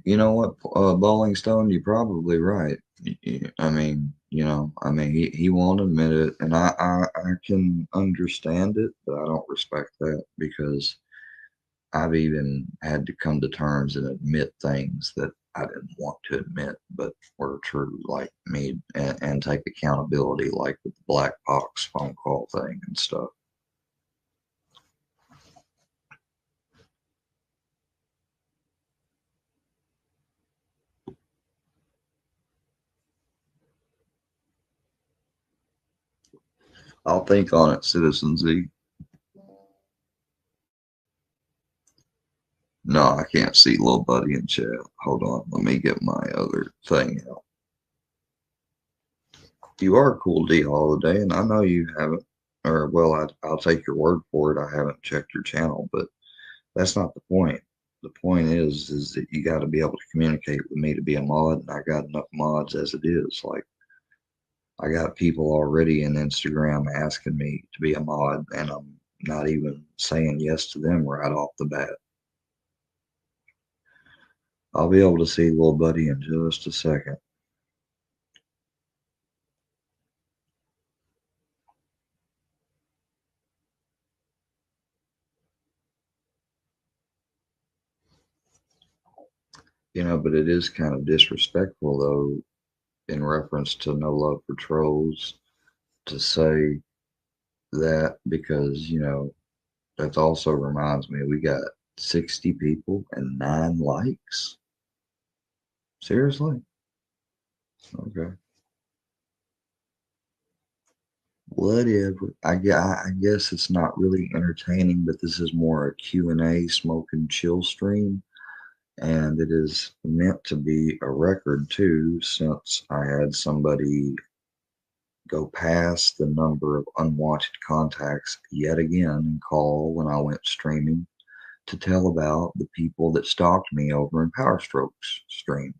You know what, Bowling Stone, you're probably right. I mean, he won't admit it, and I can understand it, but I don't respect that because I've even had to come to terms and admit things that I didn't want to admit, but were true, like me, and take accountability, like with the Black Box phone call thing and stuff. I'll think on it, Citizen Z. No, I can't see little buddy in chat. Hold on, let me get my other thing out. You are a cool D Holiday, and I know you haven't, or well, I'll take your word for it. I haven't checked your channel, but that's not the point. The point is that you got to be able to communicate with me to be a mod, and I got enough mods as it is. Like, I got people already in Instagram asking me to be a mod, and I'm not even saying yes to them right off the bat. I'll be able to see little buddy in just a second. But it is kind of disrespectful though, in reference to No Love for Trolls, to say that because, that also reminds me we got 60 people and 9 likes. Seriously? Okay. Whatever. I guess it's not really entertaining, but this is more a Q&A smoke and chill stream. And it is meant to be a record too, since I had somebody go past the number of unwanted contacts yet again and call when I went streaming to tell about the people that stalked me over in Power Strokes stream.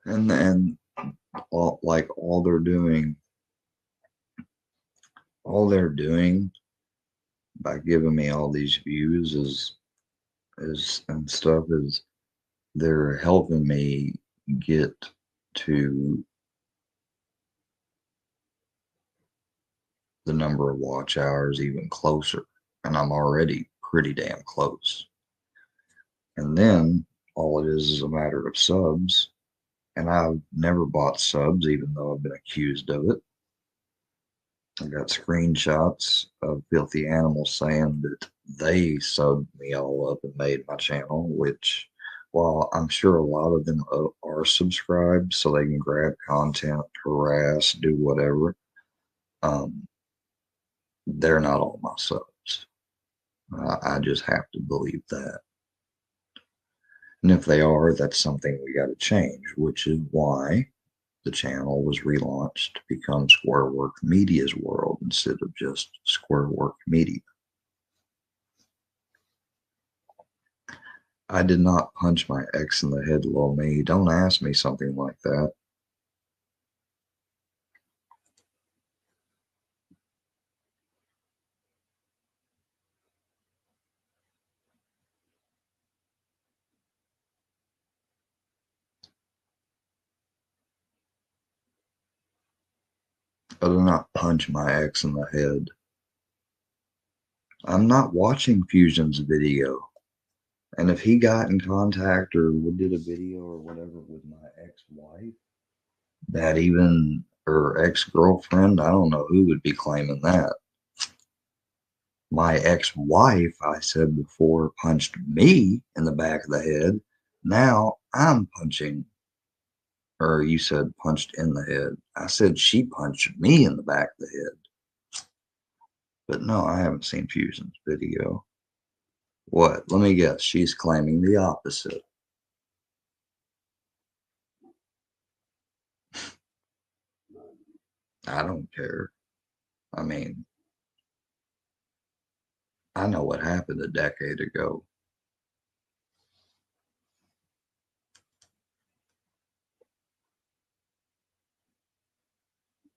And like all they're doing by giving me all these views is and stuff is they're helping me get to the number of watch hours even closer, and I'm already pretty damn close. And then all it is a matter of subs, and I've never bought subs even though I've been accused of it. I got screenshots of Filthy Animals saying that they subbed me all up and made my channel, which, while I'm sure a lot of them are subscribed so they can grab content, harass, do whatever, um, they're not all my subs. I just have to believe that. And if they are, that's something we got to change, which is why the channel was relaunched to become Squarework Media's World instead of just Squarework Media. I did not punch my ex in the head, little me. Don't ask me something like that. I did not punch my ex in the head. I'm not watching Fusion's video. And if he got in contact or did a video or whatever with my ex-wife, that even, or ex-girlfriend, I don't know who would be claiming that. My ex-wife, I said before, punched me in the back of the head. Now I'm punching, or you said punched in the head. I said she punched me in the back of the head. But no, I haven't seen Fusion's video. What? Let me guess. She's claiming the opposite. I don't care. I mean, I know what happened a decade ago.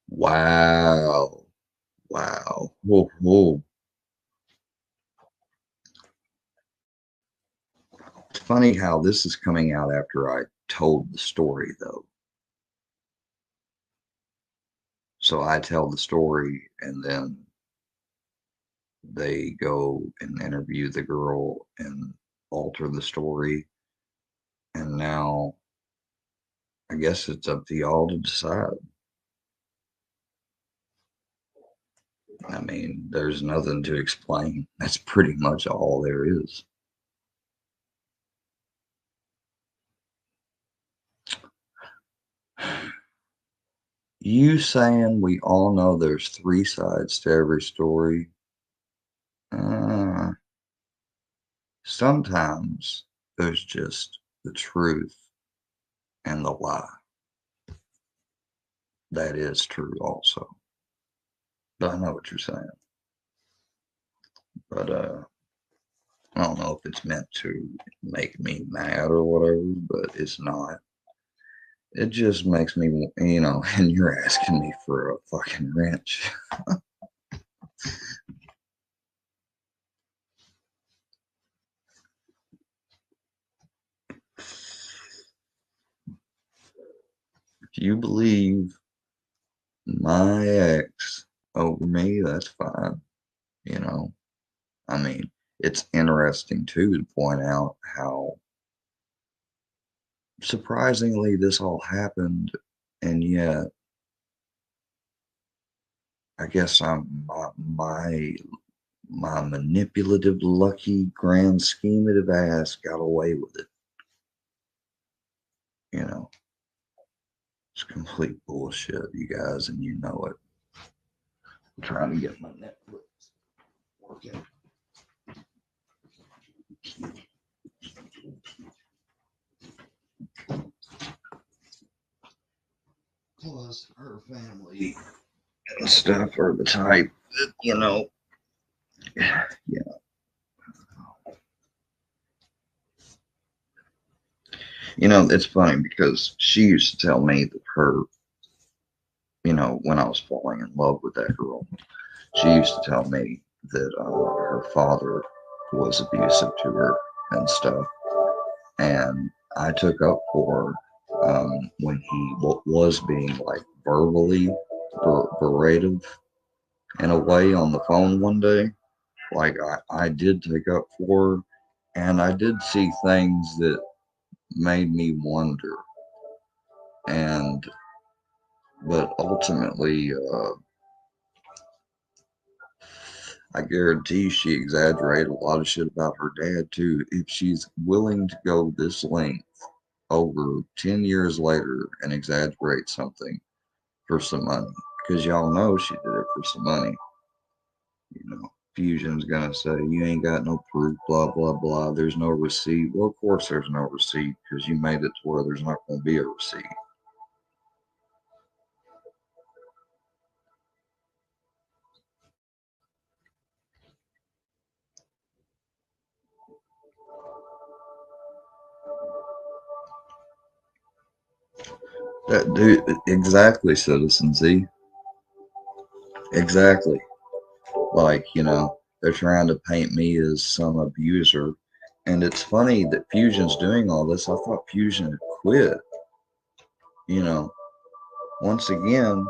Wow. Wow. Whoa, whoa. It's funny how this is coming out after I told the story, though. So I tell the story and then they go and interview the girl and alter the story. And now I guess it's up to y'all to decide. I mean, there's nothing to explain. That's pretty much all there is. You saying we all know there's three sides to every story? Uh, Sometimes there's just the truth and the lie. That is true also. But I know what you're saying. But I don't know if it's meant to make me mad or whatever, but it's not. It just makes me, and you're asking me for a fucking wrench. If you believe my ex over me, that's fine. You know, I mean, it's interesting too to point out how surprisingly this all happened, and yet I guess my manipulative, lucky, grand schemative ass got away with it. You know, it's complete bullshit, you guys, and you know it. I'm trying to get my Netflix working. Plus, her family and stuff are the type that, yeah. It's funny because she used to tell me that when I was falling in love with that girl, she used to tell me that her father was abusive to her and stuff. And I took up for her when he was being like verbally berative in a way on the phone one day. Like I did take up for her, and I did see things that made me wonder. And but ultimately, I guarantee she exaggerated a lot of shit about her dad too. If she's willing to go this length over 10 years later and exaggerate something for some money, because y'all know she did it for some money. Fusion's gonna say you ain't got no proof, blah blah blah. There's no receipt. Well, of course there's no receipt because you made it to where there's not going to be a receipt. That dude, exactly, Citizen Z. Exactly. Like, they're trying to paint me as some abuser. And it's funny that Fusion's doing all this. I thought Fusion had quit. You know, Once again,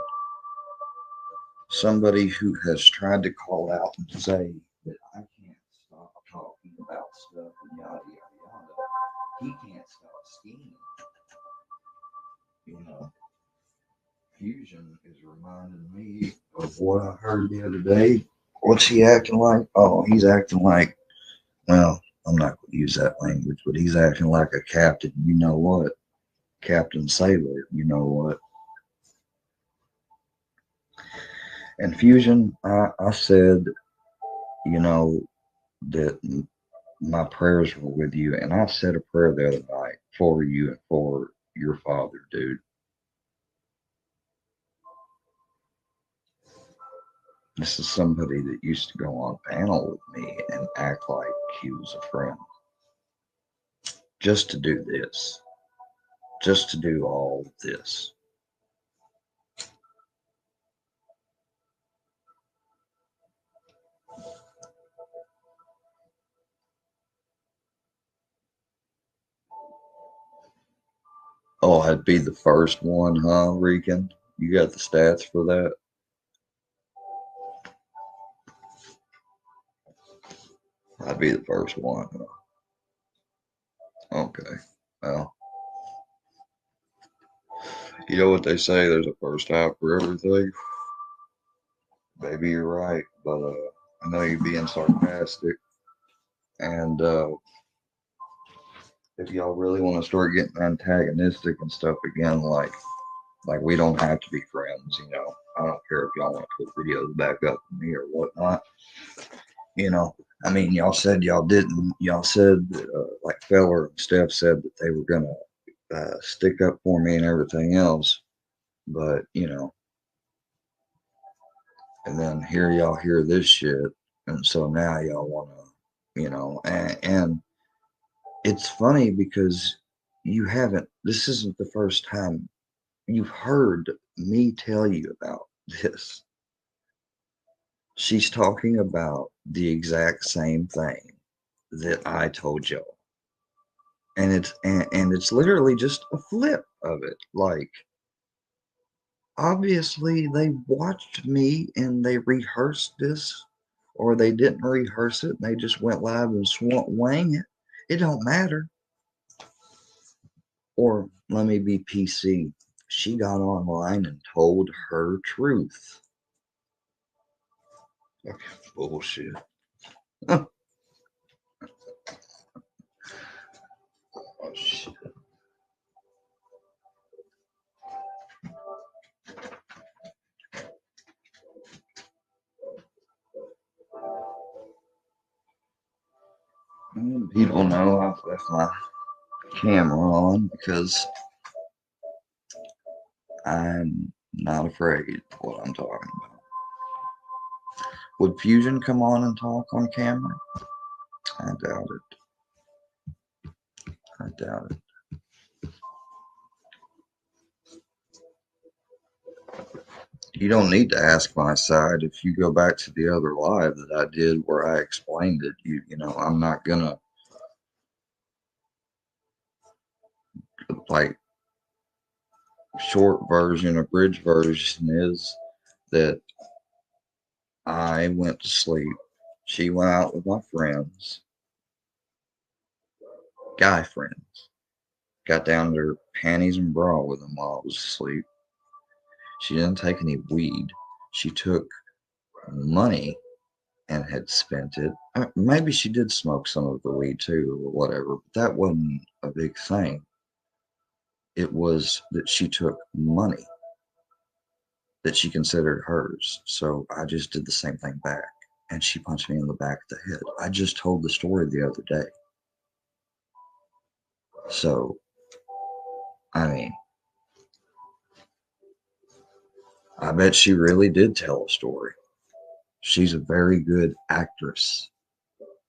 somebody who has tried to call out and say that I me of what I heard the other day. What's he acting like? Oh, he's acting like, well, I'm not going to use that language, but he's acting like a captain. You know what? Captain Sailor, you know what? And Fusion, I said, you know, that my prayers were with you. And I said a prayer the other night for you and for your father, dude. This is somebody that used to go on panel with me and act like he was a friend. Just to do this. Just to do all this. Oh, I'd be the first one, huh, Regan? You got the stats for that? I'd be the first one, huh? Okay. Well, you know what they say, there's a first time for everything. Maybe you're right, but I know you're being sarcastic. And if y'all really want to start getting antagonistic and stuff again, like we don't have to be friends, you know. I don't care if y'all want to put videos back up of me or whatnot. You know, I mean, y'all said y'all didn't. Y'all said, like Feller and Steph said that they were gonna stick up for me and everything else. But you know, and then here y'all hear this shit, and so now y'all wanna, you know, and it's funny because you haven't. This isn't the first time you've heard me tell you about this. She's talking about the exact same thing that I told y'all. And it's literally just a flip of it. Like obviously they watched me and they rehearsed this, or they didn't rehearse it and they just went live and wang it. It don't matter. Or let me be PC. She got online and told her truth. Okay, bullshit. Oh shit. People know I've left my camera on because I'm not afraid of what I'm talking about. Would Fusion come on and talk on camera? I doubt it. I doubt it. You don't need to ask my side if you go back to the other live that I did where I explained it. You know, I'm not gonna like short version, abridged version is that I went to sleep. She went out with my friends, guy friends. Got down to her panties and bra with them while I was asleep. She didn't take any weed. She took money and had spent it. Maybe she did smoke some of the weed too, or whatever, but that wasn't a big thing. It was that she took money that she considered hers. So I just did the same thing back. And she punched me in the back of the head. I just told the story the other day. So, I mean, I bet she really did tell a story. She's a very good actress.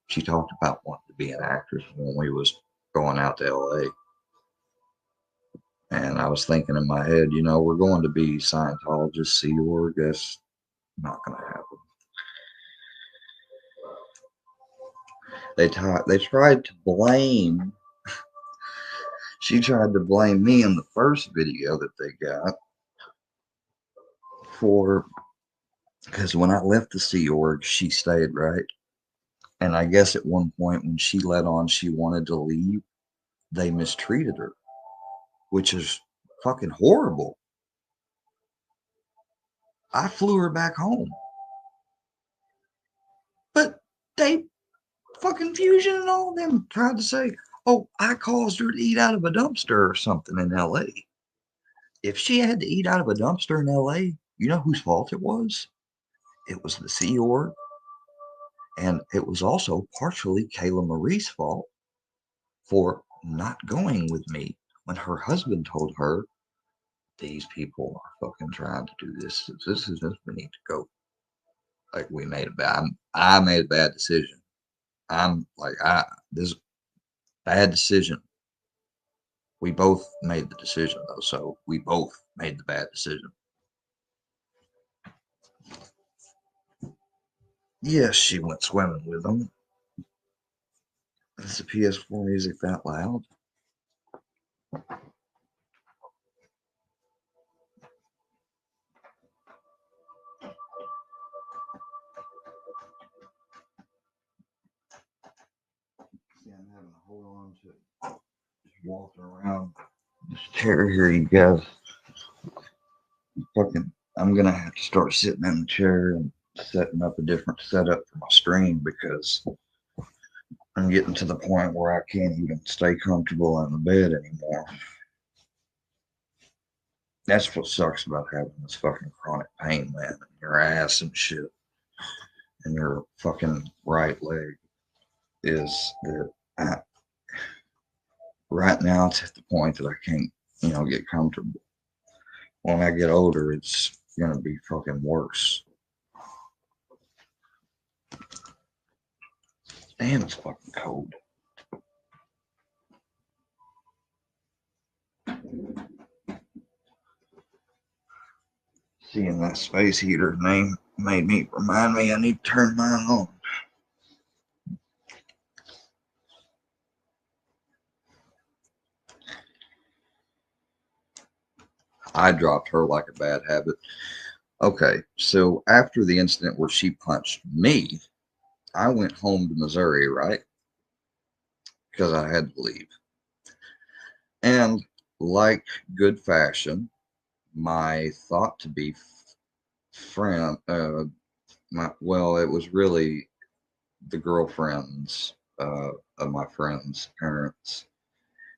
She talked about wanting to be an actress when we was going out to LA. And I was thinking in my head, you know, we're going to be Scientologists, Sea Org. That's not going to happen. They tried to blame. She tried to blame me in the first video that they got for because when I left the Sea Org, she stayed, right? And I guess at one point when she let on she wanted to leave, they mistreated her, which is fucking horrible. I flew her back home. But they fucking Fusion and all of them tried to say, oh, I caused her to eat out of a dumpster or something in LA. If she had to eat out of a dumpster in LA, you know whose fault it was? It was the Sea Org, and it was also partially Kayla Marie's fault for not going with me when her husband told her these people are fucking trying to do this. This is this. We need to go. Like we made a bad. I made a bad decision. I'm like this bad decision. We both made the decision though, so we both made the bad decision. Yes, she went swimming with them. Is the PS4 music that loud? See, I'm having to hold on to it. Just walking around this chair here, you guys. Fucking, I'm gonna have to start sitting in the chair and setting up a different setup for my stream because I'm getting to the point where I can't even stay comfortable in the bed anymore. That's what sucks about having this fucking chronic pain, man, in your ass and shit, and your fucking right leg is that I, right now it's at the point that I can't, get comfortable. When I get older, it's gonna be fucking worse. Damn, it's fucking cold. Seeing that space heater name made me remind me I need to turn mine on. I dropped her like a bad habit. Okay, so after the incident where she punched me, I went home to Missouri, right? Because I had to leave. And like good fashion, my thought to be friend, it was really the girlfriends of my friend's parents.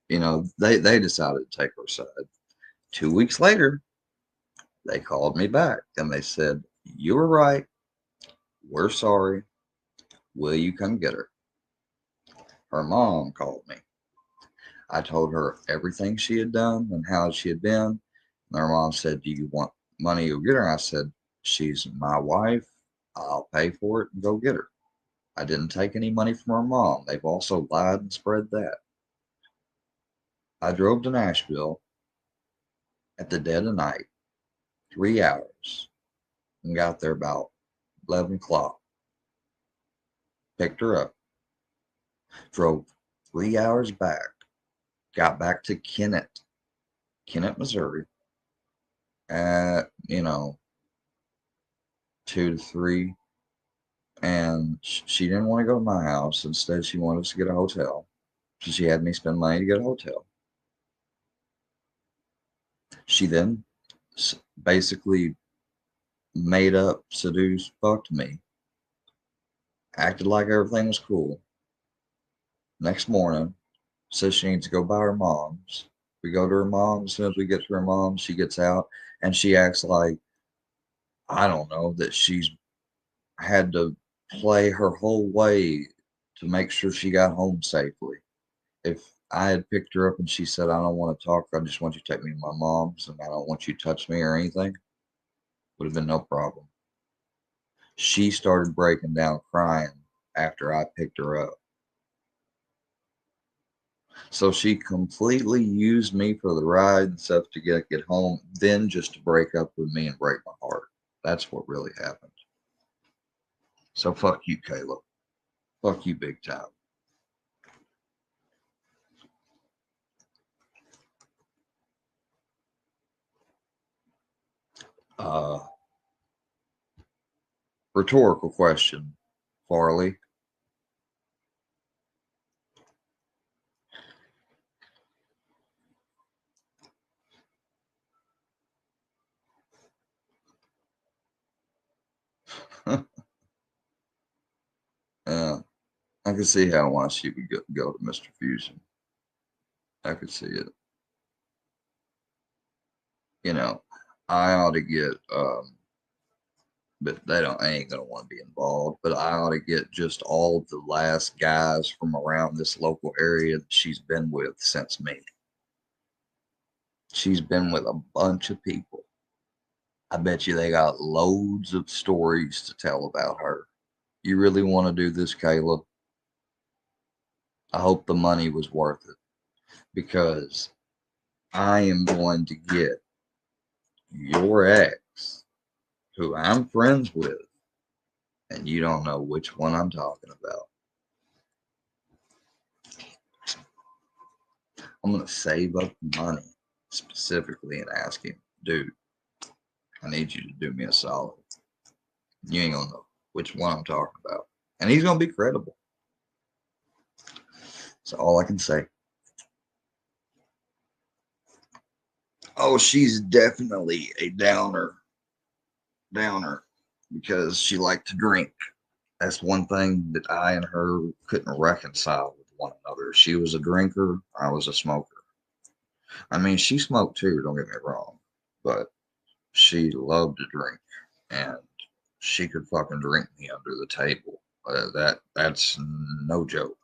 They decided to take her side. 2 weeks later, they called me back and they said, "You were right. We're sorry. Will you come get her?" Her mom called me. I told her everything she had done and how she had been. And her mom said, "Do you want money? You'll get her." I said, "She's my wife. I'll pay for it and go get her." I didn't take any money from her mom. They've also lied and spread that. I drove to Nashville at the dead of night, 3 hours, and got there about 11 o'clock. Picked her up, drove 3 hours back, got back to Kennett, Missouri at, 2 to 3. And she didn't want to go to my house. Instead, she wanted us to get a hotel. So she had me spend money to get a hotel. She then basically made up, seduced, fucked me, acted like everything was cool. Next morning, says she needs to go by her mom's. We go to her mom. As soon as we get to her mom, she gets out and she acts like, I don't know, that she's had to play her whole way to make sure she got home safely. If I had picked her up and she said, "I don't want to talk, I just want you to take me to my mom's and I don't want you to touch me or anything," would have been no problem. She started breaking down crying after I picked her up. So she completely used me for the ride and stuff to get home, then just to break up with me and break my heart. That's what really happened. So fuck you, Caleb. Fuck you, big time. Uh, Rhetorical question, Farley. I could see how why she would go to Mr. Fusion. I could see it. You know, I ought to get but they ain't gonna want to be involved. But I ought to get just all of the last guys from around this local area that she's been with since me. She's been with a bunch of people. I bet you they got loads of stories to tell about her. You really want to do this, Caleb? I hope the money was worth it because I am going to get your ex, who I'm friends with, and you don't know which one I'm talking about. I'm going to save up money specifically and ask him, dude, I need you to do me a solid. You ain't going to know which one I'm talking about. And he's going to be credible. That's all I can say. Oh, she's definitely a downer. Because she liked to drink. That's one thing that I and her couldn't reconcile with one another. She was a drinker, I was a smoker. I mean, she smoked too, don't get me wrong, but she loved to drink, and she could fucking drink me under the table. That's no joke.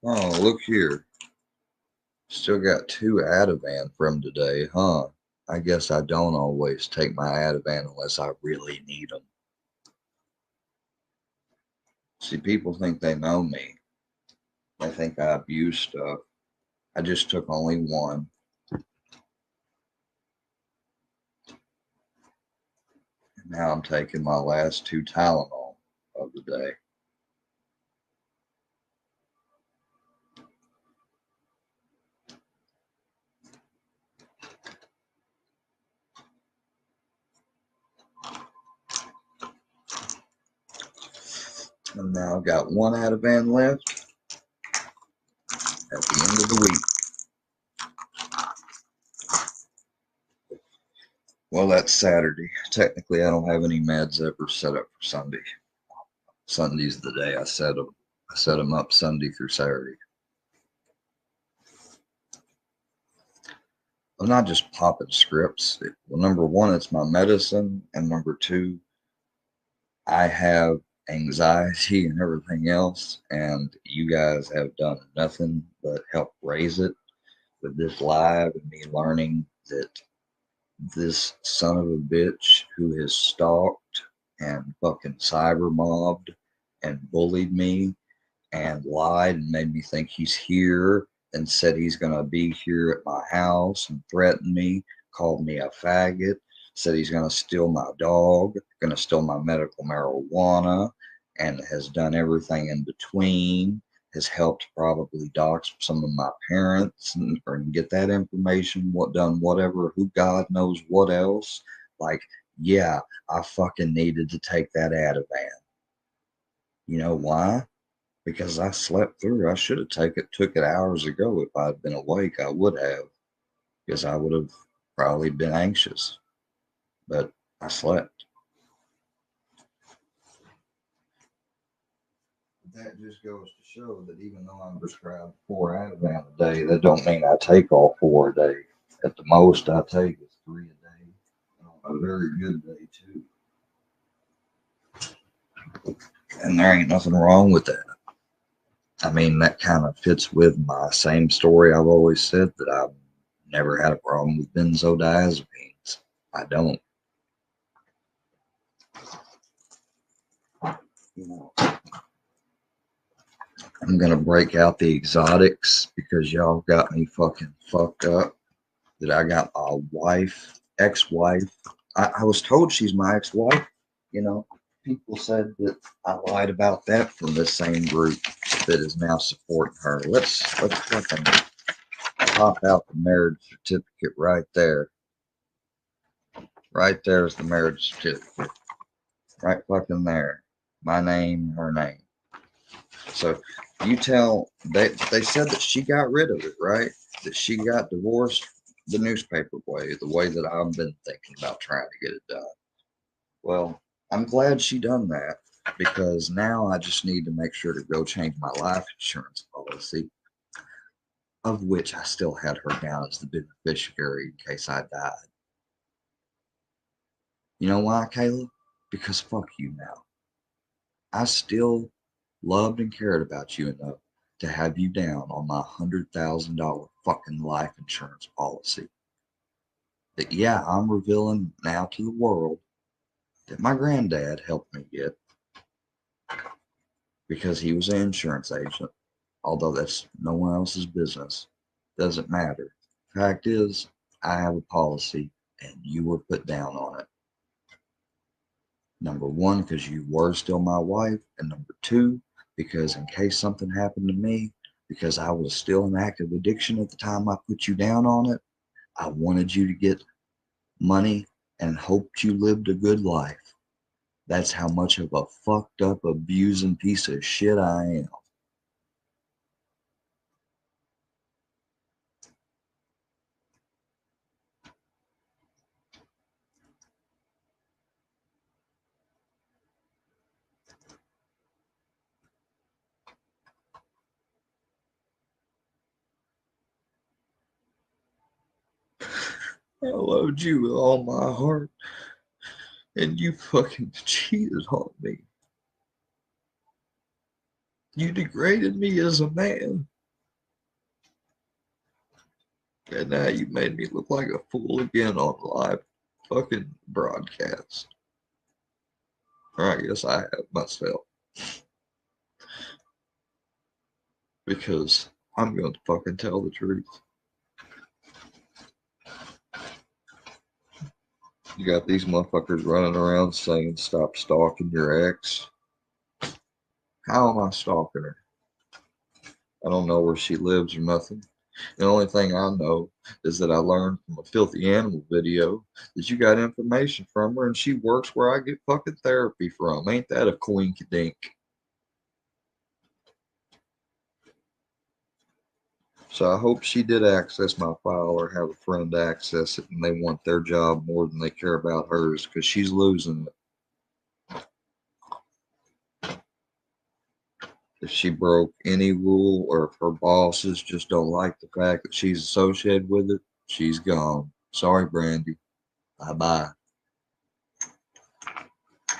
Oh, look here. Still got 2 Ativan from today, huh? I guess I don't always take my Ativan unless I really need them. See, people think they know me. They think I abuse stuff. I just took only 1. And now I'm taking my last 2 Tylenol of the day. And now I've got 1 Ativan left at the end of the week. Well, that's Saturday. Technically, I don't have any meds ever set up for Sunday. Sunday's the day I set them. I set them up Sunday through Saturday. I'm not just popping scripts. Well, number 1, it's my medicine, and number 2, I have anxiety and everything else, and you guys have done nothing but help raise it with this live and me learning that this son of a bitch who has stalked and fucking cyber mobbed and bullied me and lied and made me think he's here and said he's going to be here at my house and threatened me, called me a faggot, said he's going to steal my dog, going to steal my medical marijuana, and has done everything in between, has helped probably dox some of my parents or get that information, done whatever, who God knows what else. Like, yeah, I fucking needed to take that Ativan. You know why? Because I slept through. I should have took it hours ago. If I'd been awake, I would have, because I would have probably been anxious. But I slept. That just goes to show that even though I'm prescribed 4 Ativan a day, that don't mean I take all 4 a day. At the most, I take is 3 a day. On a very good day too. And there ain't nothing wrong with that. I mean, that kind of fits with my same story I've always said, that I've never had a problem with benzodiazepines. I don't. You know, I'm gonna break out the exotics because y'all got me fucking fucked up. That I got a wife, ex-wife. I was told she's my ex-wife. You know, people said that I lied about that from the same group that is now supporting her. Let's fucking pop out the marriage certificate right there. Right there is the marriage certificate. Right fucking there. My name, her name. So You tell they said that she got rid of it, right? That she got divorced the newspaper way, the way that I've been thinking about trying to get it done. Well, I'm glad she done that because now I just need to make sure to go change my life insurance policy, of which I still had her down as the beneficiary in case I died. You know why, Kayla? Because fuck you now. I still loved and cared about you enough to have you down on my $100,000 fucking life insurance policy. That, yeah, I'm revealing now to the world that my granddad helped me get because he was an insurance agent, although that's no one else's business. Doesn't matter. Fact is, I have a policy and you were put down on it. Number one, because you were still my wife, and number two, because in case something happened to me, because I was still in active addiction at the time I put you down on it, I wanted you to get money and hoped you lived a good life. That's how much of a fucked up, abusing piece of shit I am. I loved you with all my heart, and you fucking cheated on me. You degraded me as a man, and now you made me look like a fool again on live fucking broadcast. Or I guess I have myself, because I'm going to fucking tell the truth. You got these motherfuckers running around saying stop stalking your ex. How am I stalking her? I don't know where she lives or nothing. The only thing I know is that I learned from a filthy animal video that you got information from her and she works where I get fucking therapy from. Ain't that a coinkydink? So I hope she did access my file or have a friend access it and they want their job more than they care about hers because she's losing it. If she broke any rule or if her bosses just don't like the fact that she's associated with it, she's gone. Sorry, Brandy. Bye bye.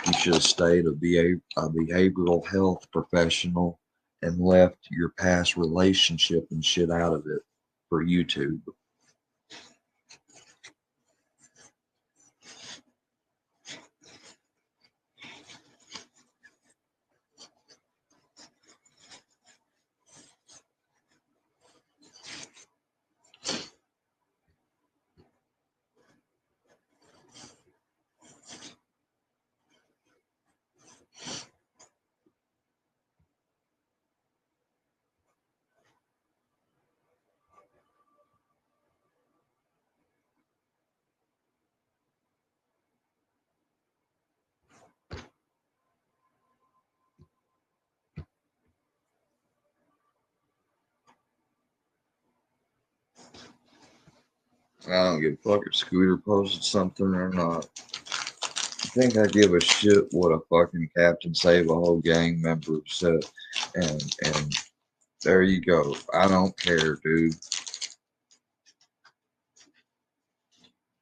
You should have stayed a behavioral health professional and left your past relationship and shit out of it for YouTube. I don't give a fuck if Scooter posted something or not. I think I give a shit what a fucking Captain Save a Whole gang member said. And there you go. I don't care, dude.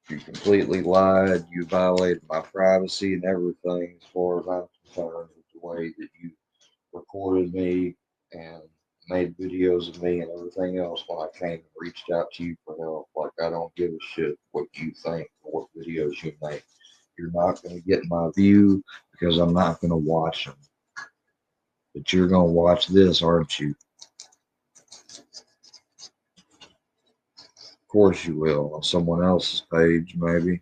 You completely lied. You violated my privacy and everything as far as I'm concerned with the way that you recorded me and made videos of me and everything else when I came and reached out to you for help. Like, I don't give a shit what you think or what videos you make. You're not going to get my view because I'm not going to watch them. But you're going to watch this, aren't you? Of course you will. On someone else's page, maybe.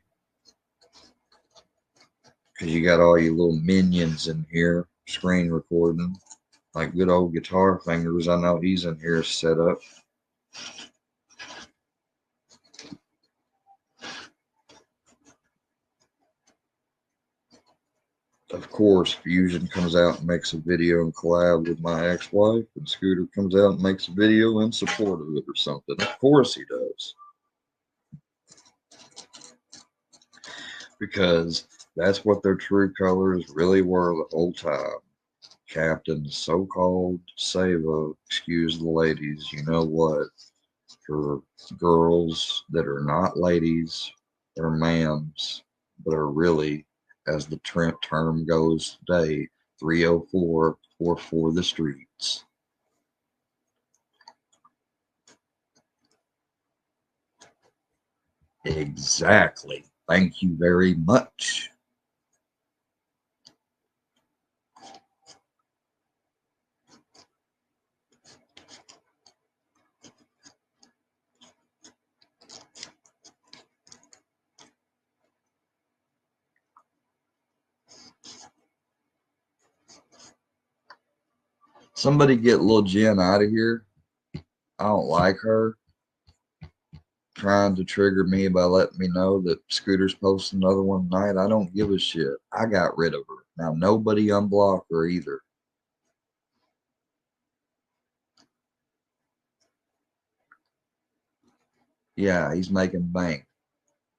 Because you got all your little minions in here screen recording. Like good old guitar fingers. I know he's in here set up. Of course, Fusion comes out and makes a video and collab with my ex-wife, and Scooter comes out and makes a video in support of it or something. Of course he does. Because that's what their true colors really were the whole time. Captain so-called Sava, excuse the ladies, you know what? For girls that are not ladies or ma'ams, but are really, as the term goes today, 304 or for the streets. Exactly. Thank you very much. Somebody get little Jen out of here. I don't like her. Trying to trigger me by letting me know that Scooter's posting another one tonight. I don't give a shit. I got rid of her. Now nobody unblock her either. Yeah, he's making bank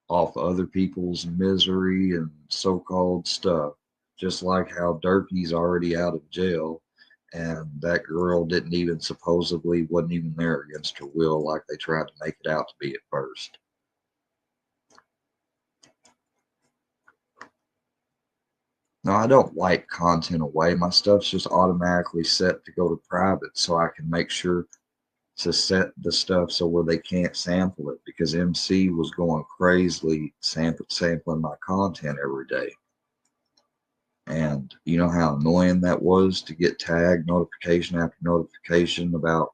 off other people's misery and so-called stuff. Just like how Durkee's already out of jail, and that girl didn't even supposedly wasn't even there against her will, like they tried to make it out to be at first. No, I don't wipe content away. My stuff's just automatically set to go to private, so I can make sure to set the stuff so where they can't sample it, because MC was going crazily sampling my content every day. And you know how annoying that was to get tagged notification after notification about,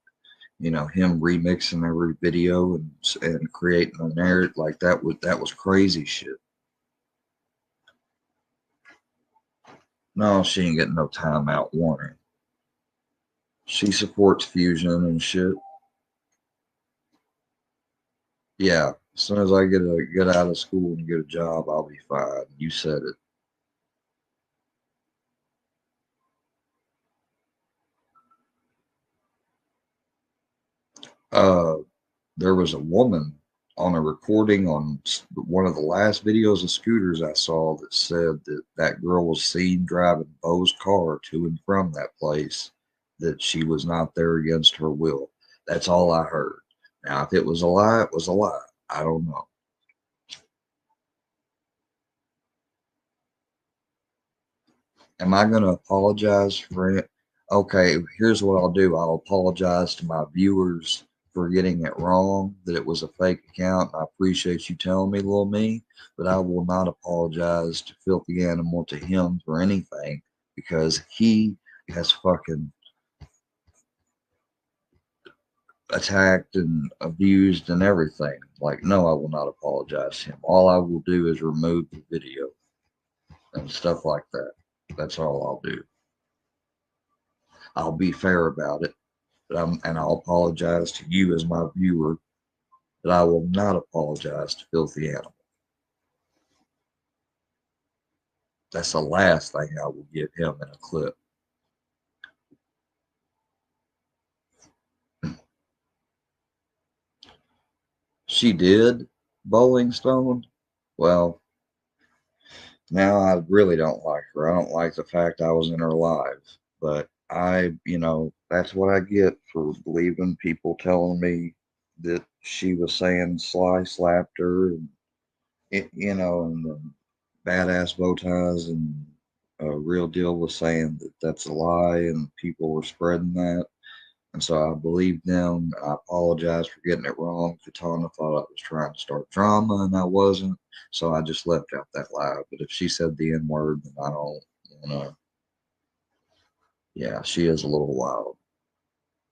you know, him remixing every video and creating a narrative like that. That was crazy shit. No, she ain't getting no timeout warning. She supports Fusion and shit. Yeah, as soon as I get out of school and get a job, I'll be fine. You said it. Uh, there was a woman on a recording on one of the last videos of Scooters I saw that said that that girl was seen driving Bo's car to and from that place, that she was not there against her will. That's all I heard. Now, if it was a lie, it was a lie. I don't know. Am I going to apologize for it? Okay, here's what I'll do. I'll apologize to my viewers for getting it wrong, that it was a fake account. I appreciate you telling me, little me, but I will not apologize to Filthy Animal, to him, for anything, because he has fucking attacked and abused and everything. Like, no, I will not apologize to him. All I will do is remove the video and stuff like that. That's all I'll do. I'll be fair about it. And I'll apologize to you as my viewer, but I will not apologize to Filthy Animal. That's the last thing I will give him in a clip. She did, Bowling Stone. Well, now I really don't like her. I don't like the fact I was in her live, but that's what I get for believing people telling me that she was saying Sly slapped her, and and the badass bow ties, and Real Deal was saying that that's a lie, and people were spreading that. And so I believed them. I apologize for getting it wrong. Katana thought I was trying to start drama, and I wasn't. So I just left out that lie. But if she said the N word, then I don't, you know. Yeah, she is a little wild.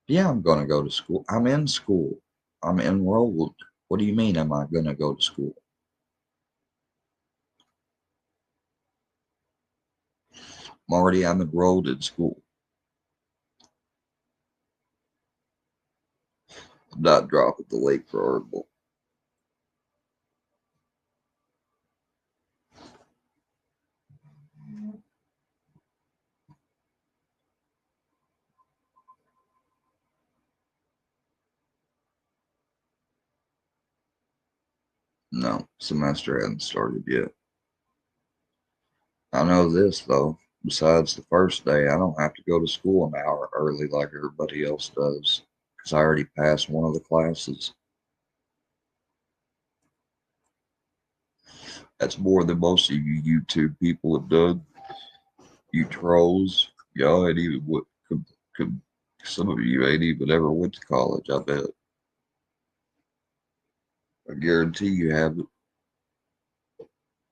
Yeah, I'm going to go to school. I'm in school. I'm enrolled. What do you mean, am I going to go to school? I'm enrolled in school. I'm not dropping the link for Audible. No, semester hasn't started yet. I know this though. Besides the first day, I don't have to go to school an hour early like everybody else does because I already passed one of the classes. That's more than most of you YouTube people have done. You trolls, y'all ain't even could some of you ain't even ever went to college, I bet. I guarantee you haven't.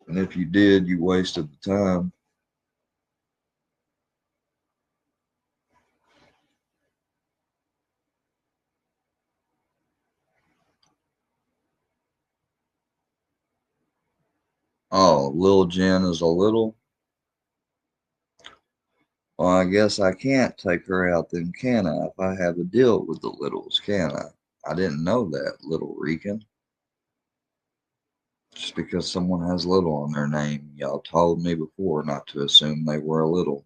And if you did, you wasted the time. Oh, Lil Jen is a little. Well, I guess I can't take her out then, can I? If I have a deal with the littles, can I? I didn't know that, Little Rican. Just because someone has little on their name, y'all told me before not to assume they were a little.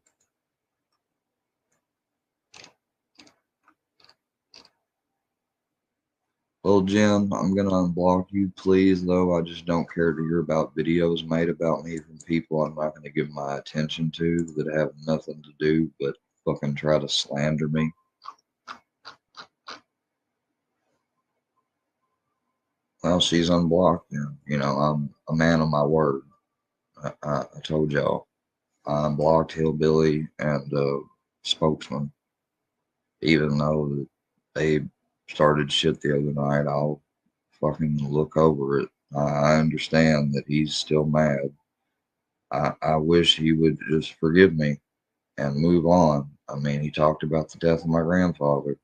Well, Jen, I'm gonna unblock you, please, though. I just don't care to hear about videos made about me from people I'm not gonna give my attention to that have nothing to do but fucking try to slander me. Well, she's unblocked, and I'm a man of my word. I told y'all, I unblocked Hillbilly and Spokesman, even though they started shit the other night. I'll fucking look over it. I understand that he's still mad. I wish he would just forgive me and move on. I mean, he talked about the death of my grandfather.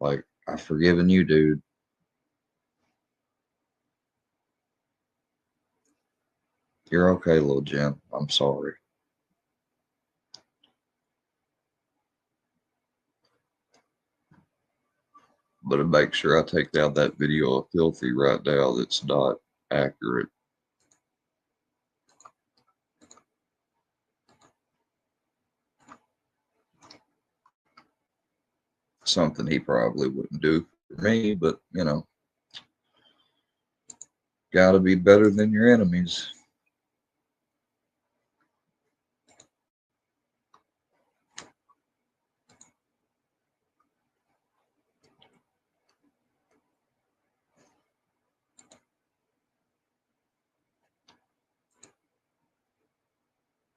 Like, I've forgiven you, dude. You're okay, little Jim. I'm sorry. But to make sure I take down that video of Filthy right now that's not accurate. Something he probably wouldn't do for me, but gotta be better than your enemies.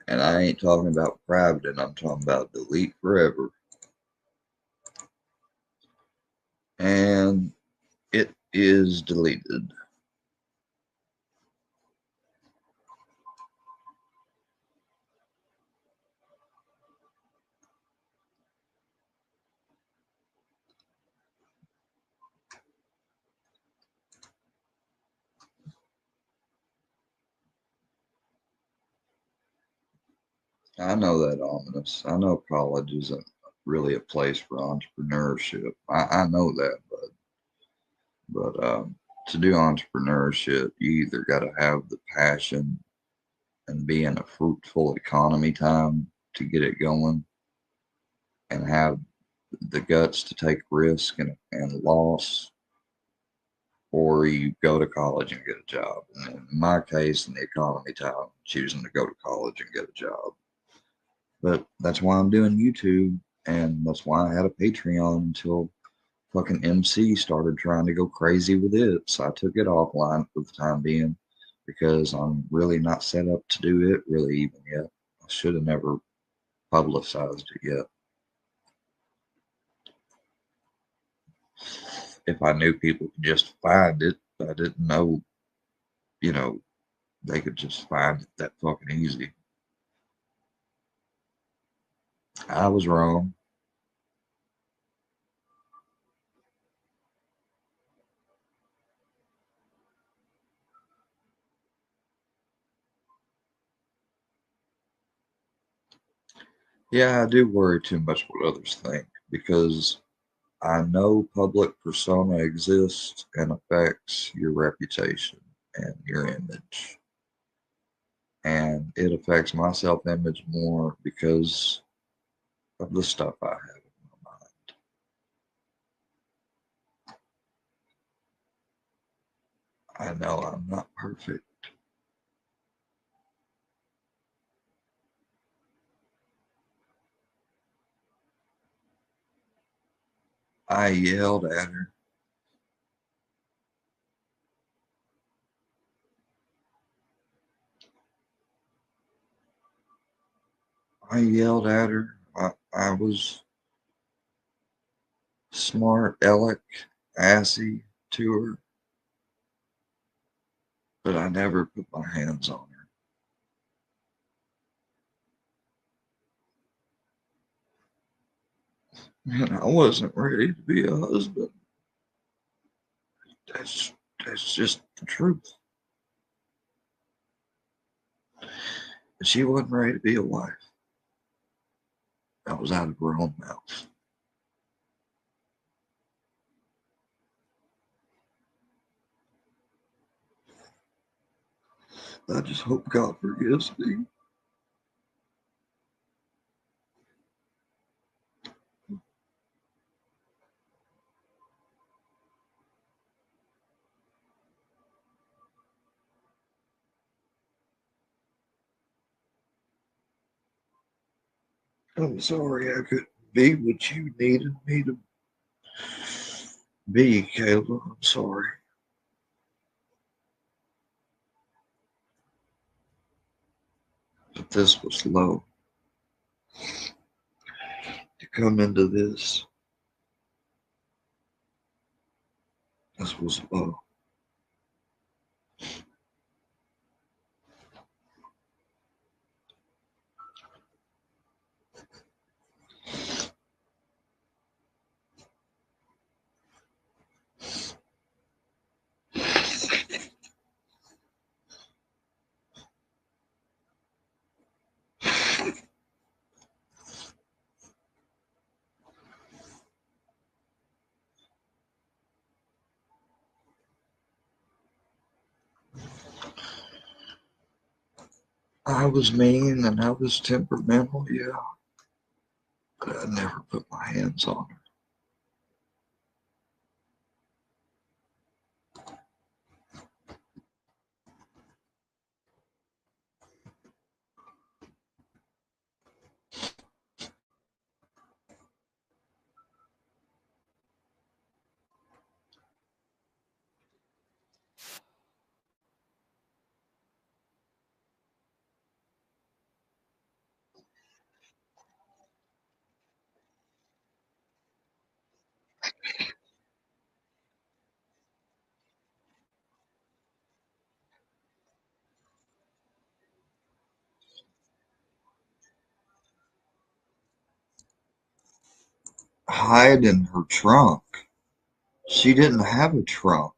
And I ain't talking about private, and I'm talking about delete forever. And it is deleted. I know that, Ominous. I know college isn't really a place for entrepreneurship. I know that, but to do entrepreneurship, you either got to have the passion and be in a fruitful economy time to get it going, and have the guts to take risk and loss, or you go to college and get a job. And in my case, in the economy time, choosing to go to college and get a job. But that's why I'm doing YouTube, and that's why I had a Patreon until fucking MC started trying to go crazy with it. So I took it offline for the time being because I'm really not set up to do it really even yet. I should have never publicized it yet. If I knew people could just find it, I didn't know, you know, they could just find it that fucking easy. I was wrong. Yeah, I do worry too much what others think because I know public persona exists and affects your reputation and your image. And it affects my self image more because of the stuff I have in my mind. I know I'm not perfect. I yelled at her. I yelled at her. I was smart, aleck, assy to her, but I never put my hands on her. And I wasn't ready to be a husband. That's that's just the truth. But she wasn't ready to be a wife. That was out of her own mouth. I just hope God forgives me. I'm sorry I couldn't be what you needed me to be, Kayla. I'm sorry. But this was low. To come into this was low. I was mean and I was temperamental, yeah, but I never put my hands on her. Hide in her trunk. She didn't have a trunk.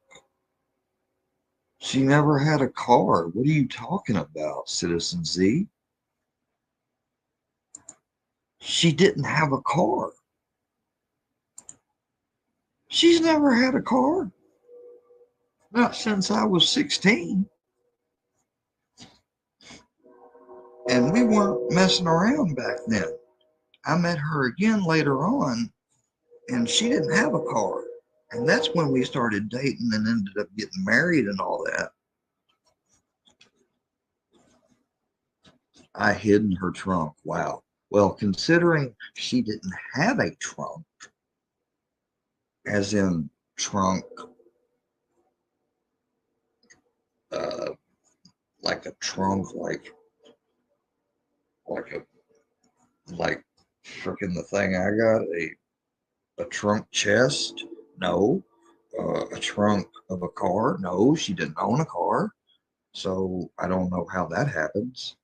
She never had a car. What are you talking about, Citizen Z? She didn't have a car. She's never had a car. Not since I was 16. And we weren't messing around back then. I met her again later on, and she didn't have a car. And that's when we started dating and ended up getting married and all that. I hid in her trunk. Wow. Well, considering she didn't have a trunk, as in trunk, uh, like a trunk, like a like freaking the thing I got a trunk chest. No. A trunk of a car. No, she didn't own a car. So I don't know how that happens.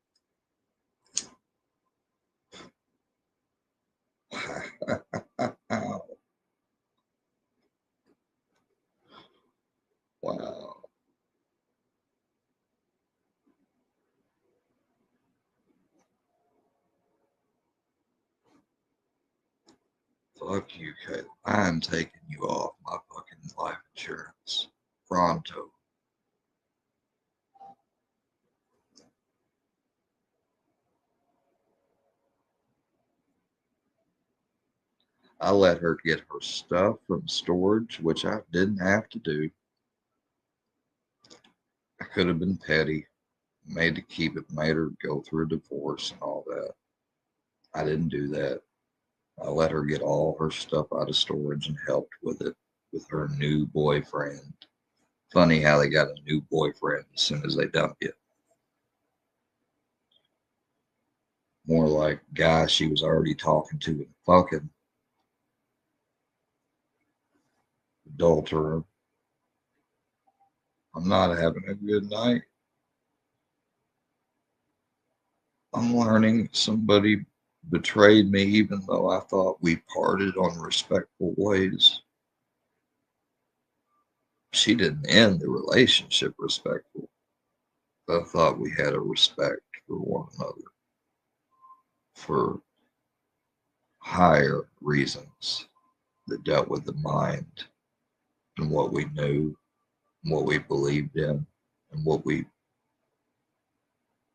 Wow. Fuck you, Kate. I'm taking you off my fucking life insurance. Pronto. I let her get her stuff from storage, which I didn't have to do. I could have been petty, made to keep it, made her go through a divorce and all that. I didn't do that. I let her get all her stuff out of storage and helped with it with her new boyfriend. Funny how they got a new boyfriend as soon as they dump you. More like guy she was already talking to and fucking adulterer. I'm not having a good night. I'm learning somebody betrayed me even though I thought we parted on respectful ways. She didn't end the relationship respectful. I thought we had a respect for one another for higher reasons that dealt with the mind and what we knew, and what we believed in, and what we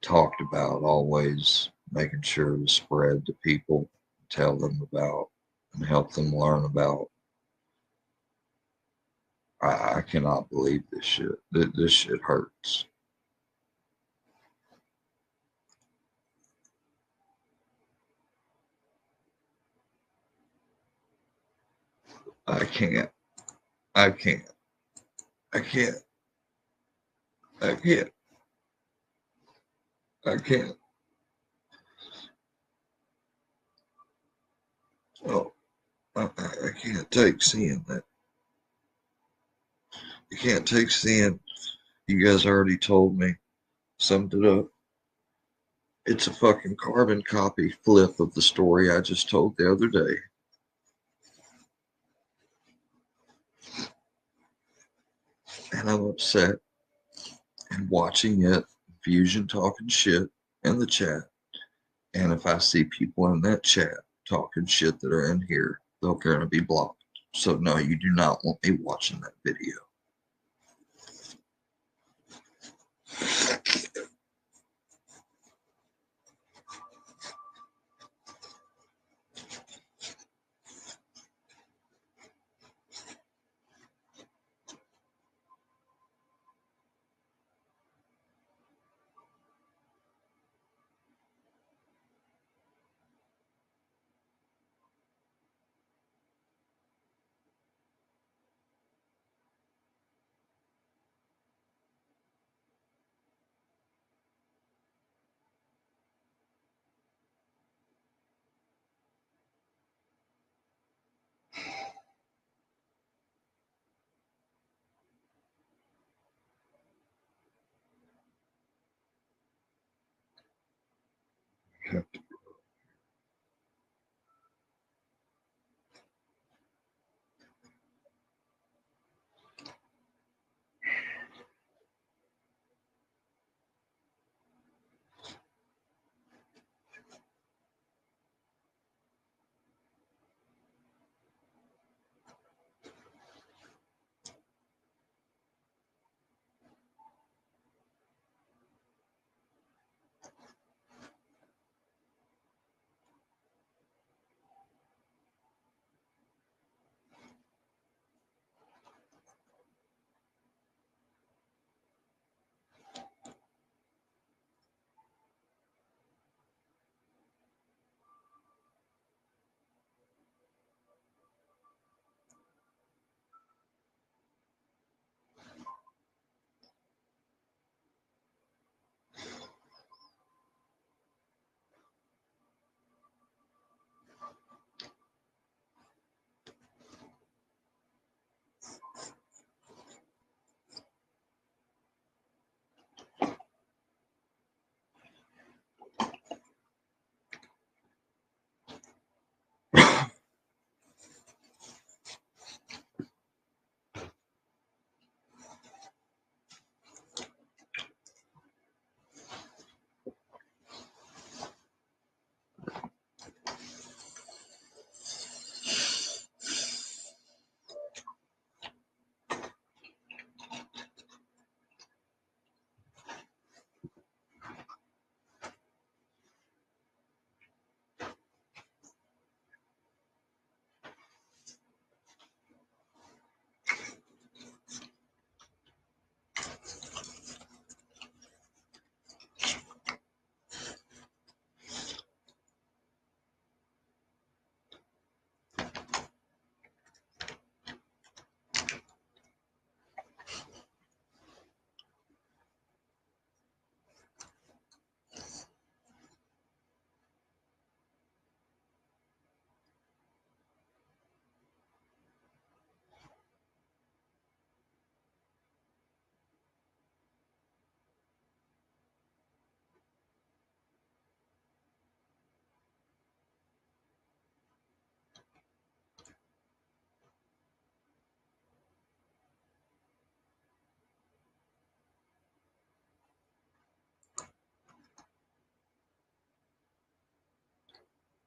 talked about, always making sure to spread to people, tell them about, and help them learn about. I cannot believe this shit. This shit hurts. I can't. I can't. I can't. I can't. I can't. Oh, I can't take seeing that. I can't take seeing you guys already told me, summed it up. It's a fucking carbon copy flip of the story I just told the other day. And I'm upset and watching it, Fusion talking shit in the chat. And if I see people in that chat talking shit that are in here, they're going to be blocked. So, no, you do not want me watching that video.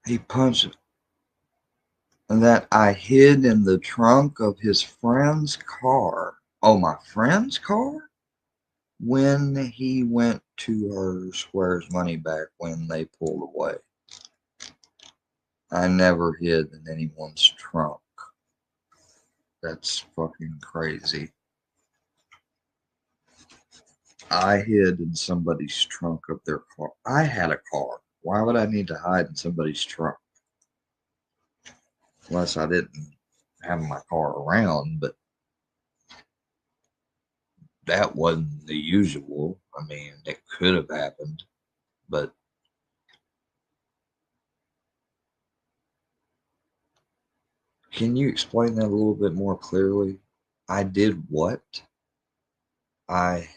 He punched, and that I hid in the trunk of his friend's car. Oh, my friend's car? When he went to her swears money back when they pulled away. I never hid in anyone's trunk. That's fucking crazy. I hid in somebody's trunk of their car. I had a car. Why would I need to hide in somebody's trunk? Unless I didn't have my car around, but that wasn't the usual. I mean, it could have happened, but can you explain that a little bit more clearly? I did what? I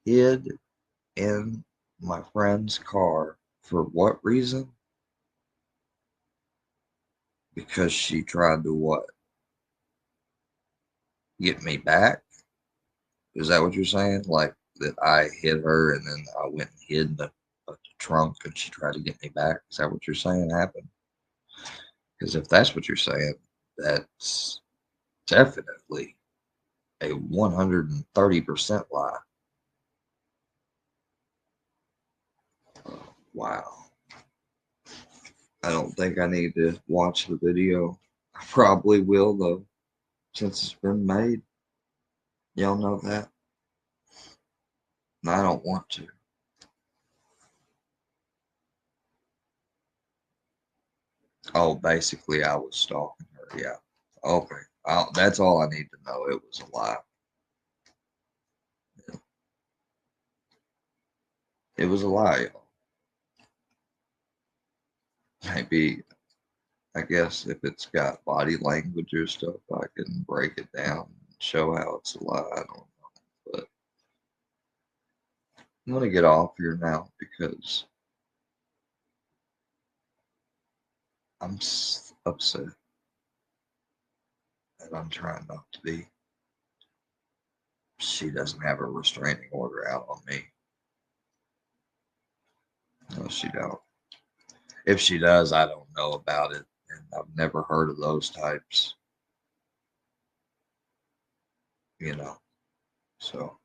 hid in my friend's car for what reason? Because she tried to what? Get me back? Is that what you're saying? Like that I hit her and then I went and hid in the trunk and she tried to get me back? Is that what you're saying happened? Because if that's what you're saying, that's definitely a 130% lie. Wow. I don't think I need to watch the video. I probably will though, since it's been made. Y'all know that. And I don't want to. Oh, basically, I was stalking her. Yeah. Okay. That's all I need to know. It was a lie. It was a lie, y'all. Maybe, I guess, if it's got body language or stuff, I can break it down and show how it's a lie. I don't know. But I'm going to get off here now because I'm upset and I'm trying not to be. She doesn't have a restraining order out on me. No, she don't. If she does, I don't know about it. And I've never heard of those types, you know. So,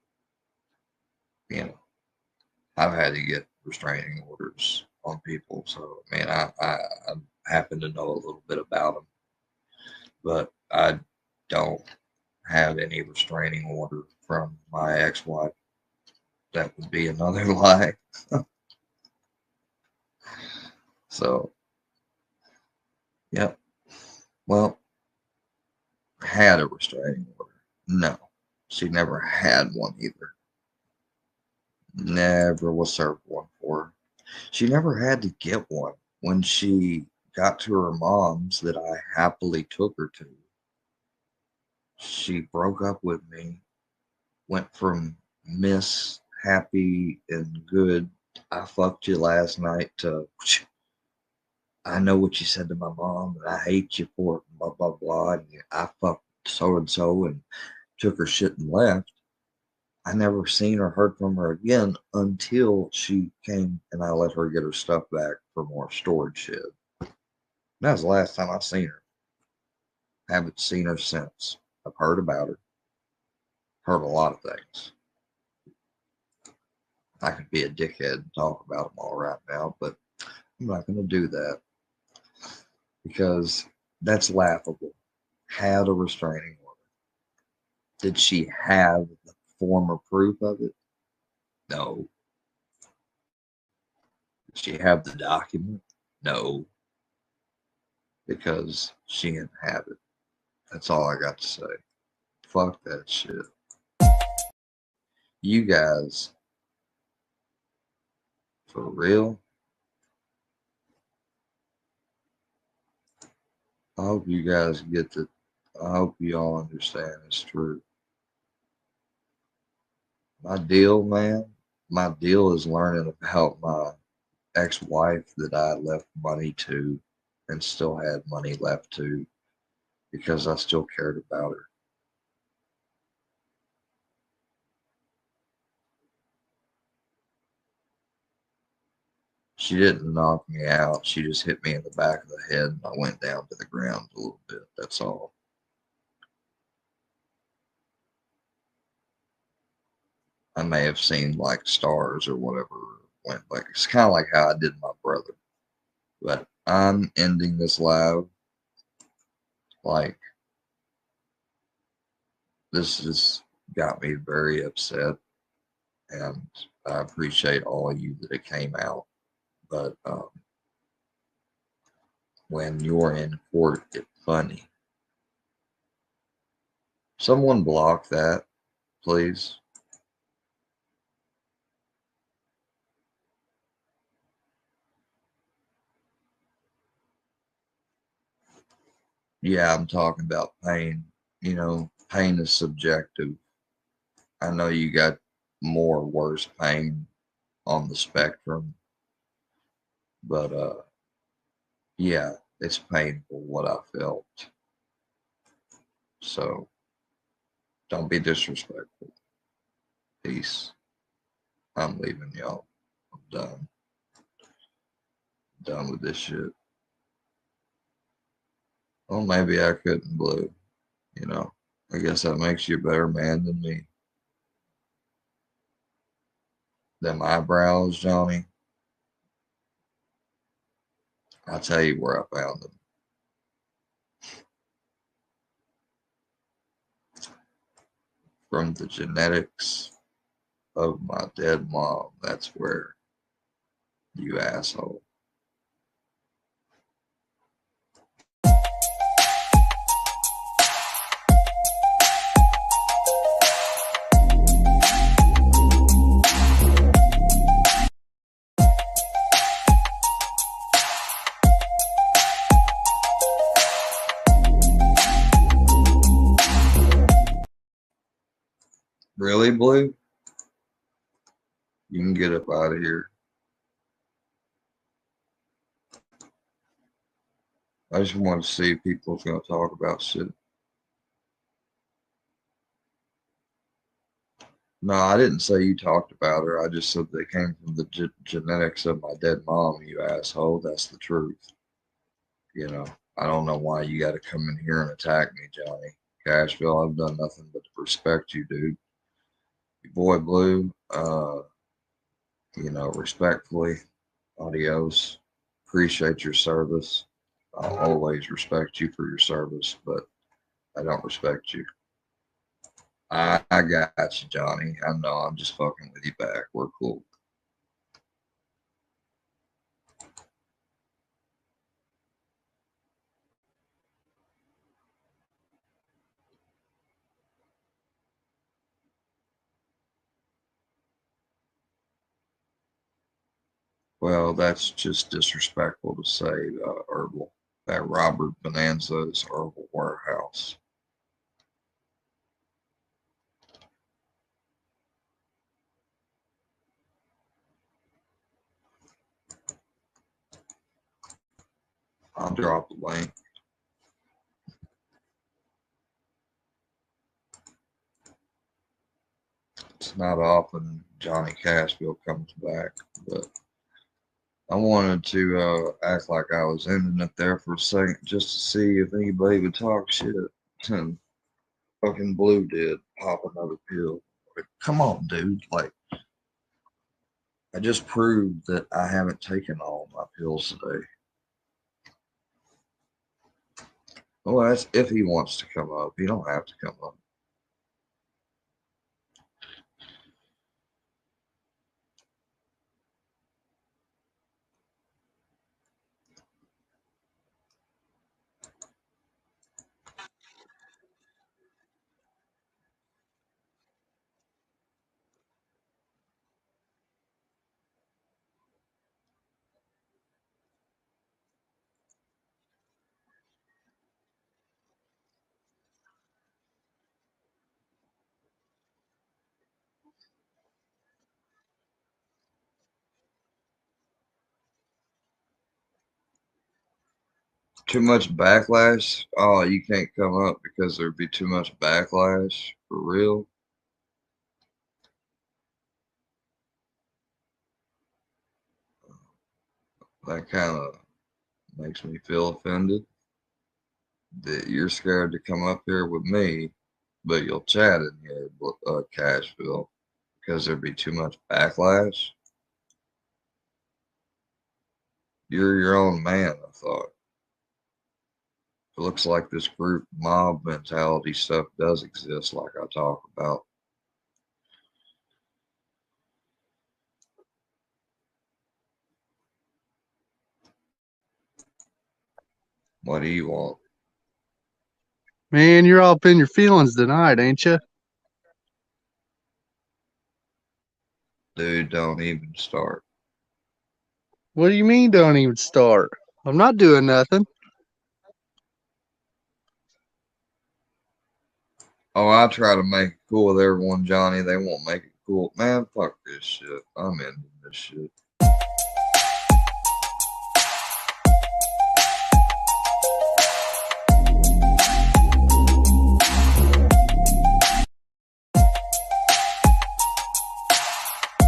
you know, I've had to get restraining orders on people. So, I mean, I happen to know a little bit about them, but I don't have any restraining order from my ex-wife. That would be another lie. So, yep. Well, had a restraining order. No, she never had one either. Never was served one for her. She never had to get one. When she got to her mom's that I happily took her to, she broke up with me, went from Miss Happy and Good, I fucked you last night, to I know what you said to my mom and I hate you for it, blah, blah, blah. And I fucked so and so and took her shit and left. I never seen or heard from her again until she came and I let her get her stuff back for more storage shed. That was the last time I seen her. Haven't seen her since. I've heard about her. Heard a lot of things. I could be a dickhead and talk about them all right now, but I'm not going to do that because that's laughable. Had a restraining order. Did she have the form of proof of it? No. Did she have the document? No. Because she didn't have it. That's all I got to say. Fuck that shit. You guys, for real? I hope you guys get the. I hope you all understand it's true. My deal, man, my deal is learning about my ex-wife that I left money to and still had money left to because I still cared about her. She didn't knock me out. She just hit me in the back of the head and I went down to the ground a little bit. That's all. I may have seen like stars or whatever went like it's kind of like how I did my brother. But I'm ending this live. Like this has got me very upset, and I appreciate all of you that it came out. But when you're in court, it's funny. Someone block that, please. Yeah, I'm talking about pain. You know, pain is subjective. I know you got more worse pain on the spectrum, but yeah, it's painful what I felt. So don't be disrespectful. Peace. I'm leaving y'all. I'm done. Done with this shit. Well, maybe I couldn't blue. You know, I guess that makes you a better man than me. Them eyebrows, Johnny. I'll tell you where I found them. From the genetics of my dead mom. That's where, you asshole. Really, Blue? You can get up out of here. I just want to see if people's going to talk about shit. No, I didn't say you talked about her. I just said they came from the genetics of my dead mom, you asshole. That's the truth. You know, I don't know why you got to come in here and attack me, Johnny. Cashville, I've done nothing but to respect you, dude. Your boy Blue, you know, respectfully, adios. Appreciate your service. I'll always respect you for your service, but I don't respect you. I got you, Johnny. I know I'm just fucking with you back. We're cool. Well, that's just disrespectful to say, Herbal. That Robert Bonanza is Herbal Warehouse. I'll drop the link. It's not often Johnny Cashville comes back, but I wanted to act like I was ending it there for a second just to see if anybody would talk shit. And fucking Blue did pop another pill. Like, come on, dude. Like, I just proved that I haven't taken all my pills today. Well, that's if he wants to come up. He don't have to come up. Too much backlash? Oh, you can't come up because there'd be too much backlash? For real? That kind of makes me feel offended that you're scared to come up here with me, but you'll chat in here, Cashville, because there'd be too much backlash. You're your own man, I thought. It looks like this group mob mentality stuff does exist, like I talk about. What do you want? Man, you're all up in your feelings tonight, ain't you? Dude, don't even start. What do you mean don't even start? I'm not doing nothing. Oh, I try to make it cool with everyone, Johnny. They won't make it cool. Man, fuck this shit. I'm into this shit.